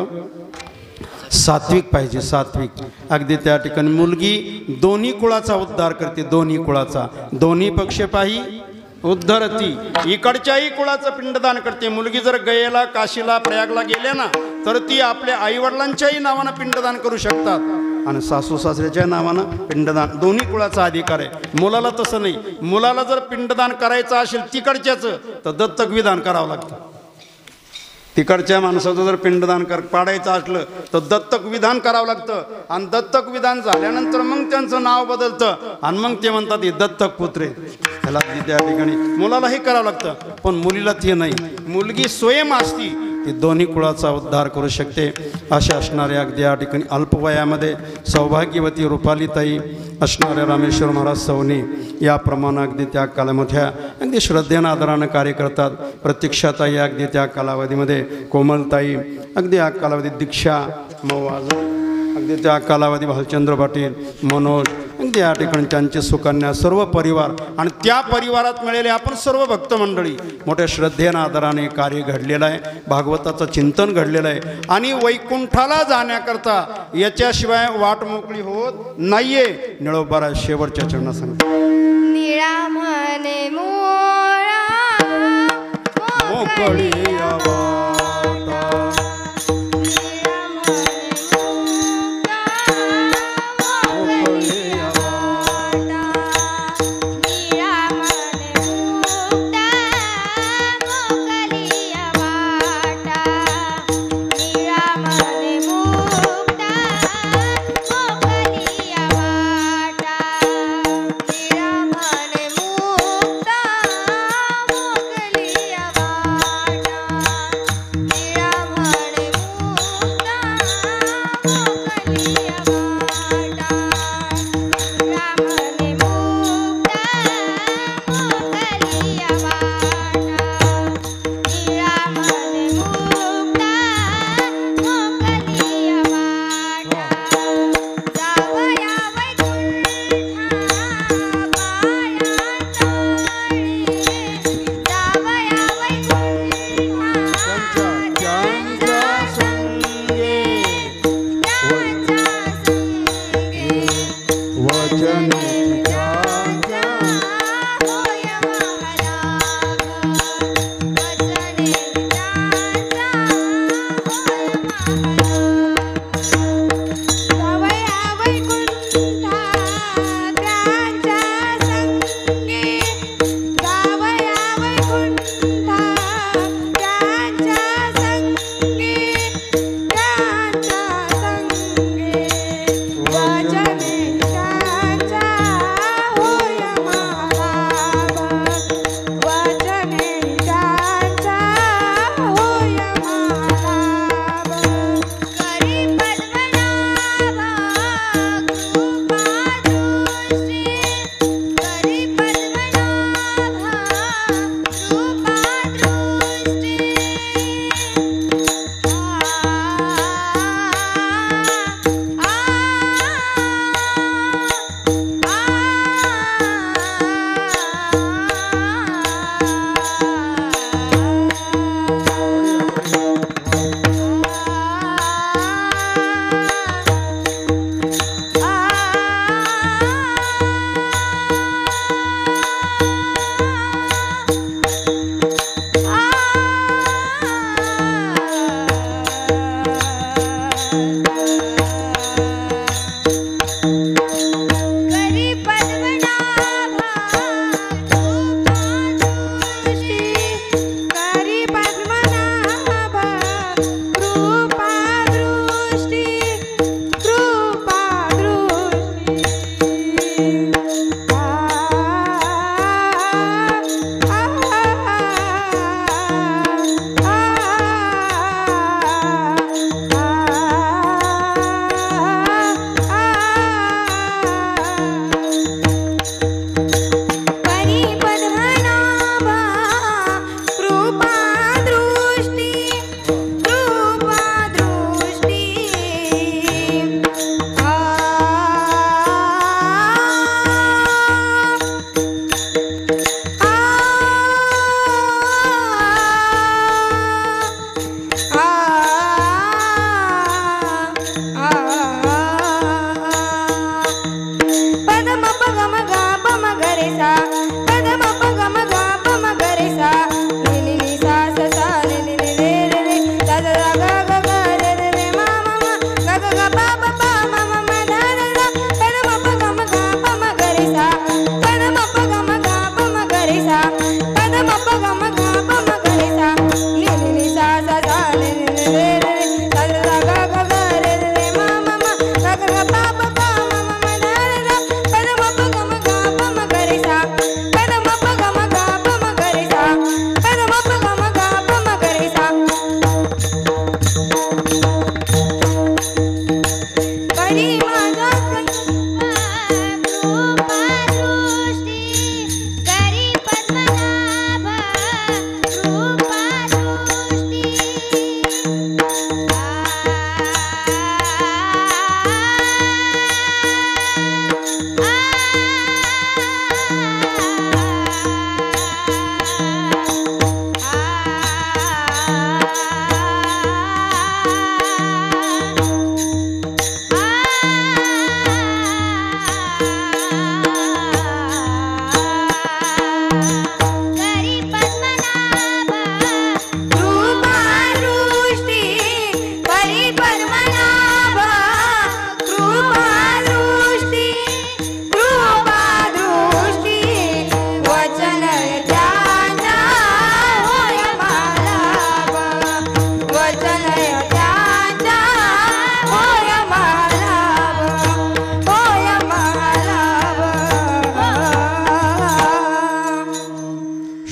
A: सात्विक पाहिजे, सात्विक. अगदी त्या ठिकाणी मुलगी दोन्ही कुळाचा उद्धार करते, दोन्ही कुळाचा, दोन्ही पक्ष पाही उद्धरती. इकडच्याही कुळाचं पिंडदान करते. मुलगी जर गयेला, काशीला, प्रयागला गेल्या ना तर ती आपल्या आईवडिलांच्याही नावानं पिंडदान करू शकतात आणि सासू सासऱ्याच्या नावानं पिंडदान. दोन्ही कुळाचा अधिकार आहे. मुलाला तसं नाही. मुलाला जर पिंडदान करायचं असेल तिकडच्याचं तर दत्तक विधान करावं लागतं. तिकडच्या माणसाचं जर पिंडदान पाडायचं असलं तर दत्तक विधान करावं लागतं. आणि दत्तक विधान झाल्यानंतर मग त्यांचं नाव बदलतं आणि मग ते म्हणतात हे दत्तक पुत्रे. ह्याला त्या ठिकाणी मुलालाही करावं लागतं, पण मुलीला ते नाही. मुलगी स्वयं असती ती दोन्ही कुळाचा उद्धार करू शकते. अशा असणाऱ्या अगदी या ठिकाणी अल्पवयामध्ये सौभाग्यवती रुपालीताई असणाऱ्या रामेश्वर महाराज सवनी याप्रमाणे अगदी त्या कालामध्ये अगदी श्रद्धेनं आदरानं कार्य करतात. प्रतीक्षाताई अगदी त्या कालावधीमध्ये, कोमलताई अगदी या कालावधीत, दीक्षा मौवाज अगदी त्या कालावधी, भालचंद्र पाटील, मनोज अगदी या ठिकाणी त्यांचे सुकन्या, सर्व परिवार आणि त्या परिवारात मिळालेले आपण सर्व भक्त मंडळी मोठ्या श्रद्धेनं आदराने कार्य घडलेलं आहे. भागवताचं चिंतन घडलेलं आहे. आणि वैकुंठाला जाण्याकरता याच्याशिवाय वाट मोकळी होत नाहीये. निळोबारा शेवटच्या चरणात सांगतो,
C: निळा म्हणे मोळा
A: मोकळी आवा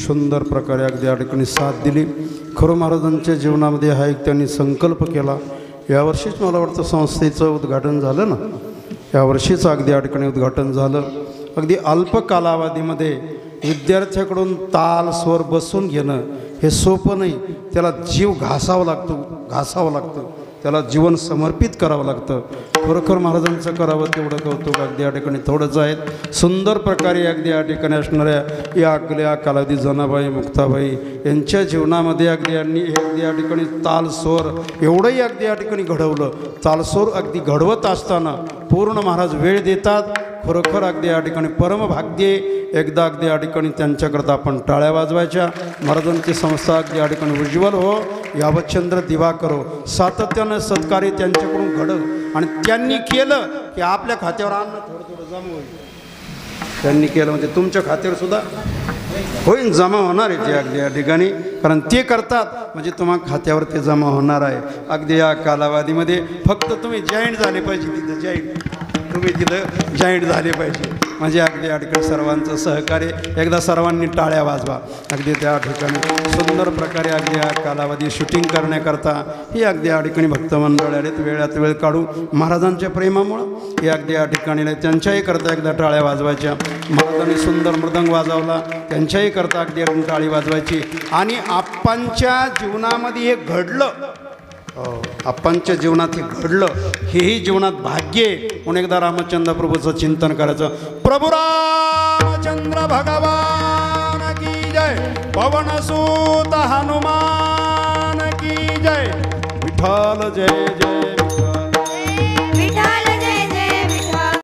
A: सुंदर प्रकारे अगदी या ठिकाणी साथ दिली. खरं महाराजांच्या जीवनामध्ये हा एक त्यांनी संकल्प केला. यावर्षीच मला वाटतं संस्थेचं उद्घाटन झालं ना, यावर्षीच अगदी या ठिकाणी उद्घाटन झालं. अगदी अल्प कालावधीमध्ये विद्यार्थ्याकडून ताल स्वर बसून घेणं हे सोपं नाही. त्याला जीव घासावा लागतो, त्याला जीवन समर्पित करावं लागतं. खरोखर महाराजांचं करावं तेवढं कौतुक अगदी या ठिकाणी थोडंच आहेत. सुंदर प्रकारे अगदी या ठिकाणी असणाऱ्या या अगल्या कालावधी जनाबाई मुक्ताबाई यांच्या जीवनामध्ये अगदी यांनी अगदी या ठिकाणी ताल स्वर एवढंही अगदी या ठिकाणी घडवलं. तालस्वर अगदी घडवत असताना पूर्ण महाराज वेळ देतात. खरोखर अगदी या ठिकाणी परमभाग्य. एकदा अगदी या ठिकाणी त्यांच्याकरता आपण टाळ्या वाजवायच्या. महाराजांची संस्था अगदी या ठिकाणी उज्ज्वल हो, यावतचंद्र दिवाकर हो, सातत्यानं सत्कार्य त्यांच्याकडून घडव. आणि त्यांनी केलं की आपल्या खात्यावर अन्न थोडं थोडं जमा होईल. त्यांनी केलं म्हणजे तुमच्या खात्यावर सुद्धा होईल, जमा होणार आहे ते अगदी या ठिकाणी. कारण ते करतात म्हणजे तुम्हा खात्यावर ते जमा होणार आहे. अगदी या कालावधीमध्ये फक्त तुम्ही जॉईंट झाले पाहिजे. तिथं जॉईंट झाले पाहिजे म्हणजे अगदी या ठिकाणी सर्वांचं सहकार्य. एकदा सर्वांनी टाळ्या वाजवा. अगदी त्या ठिकाणी सुंदर प्रकारे अगदी या कालावधी शूटिंग करण्याकरता ही अगदी या ठिकाणी भक्तमंडळ आलेत. वेळात वेळ काढू महाराजांच्या प्रेमामुळं हे अगदी या ठिकाणी त्यांच्याही करता एकदा टाळ्या वाजवायच्या. महाराजांनी सुंदर मृदंग वाजवला, त्यांच्याही करता अगदी टाळी वाजवायची. आणि आप्पांच्या जीवनामध्ये हे घडलं, आप्पांच्या जीवनात हे घडलं, हेही जीवनात भाग्य आहे. म्हणून एकदा रामचंद्र प्रभूचं चिंतन करायचं. प्रभू रामचंद्र भगवान की जय, पवनसूत हनुमान की जय, विठ्ठल जय जय.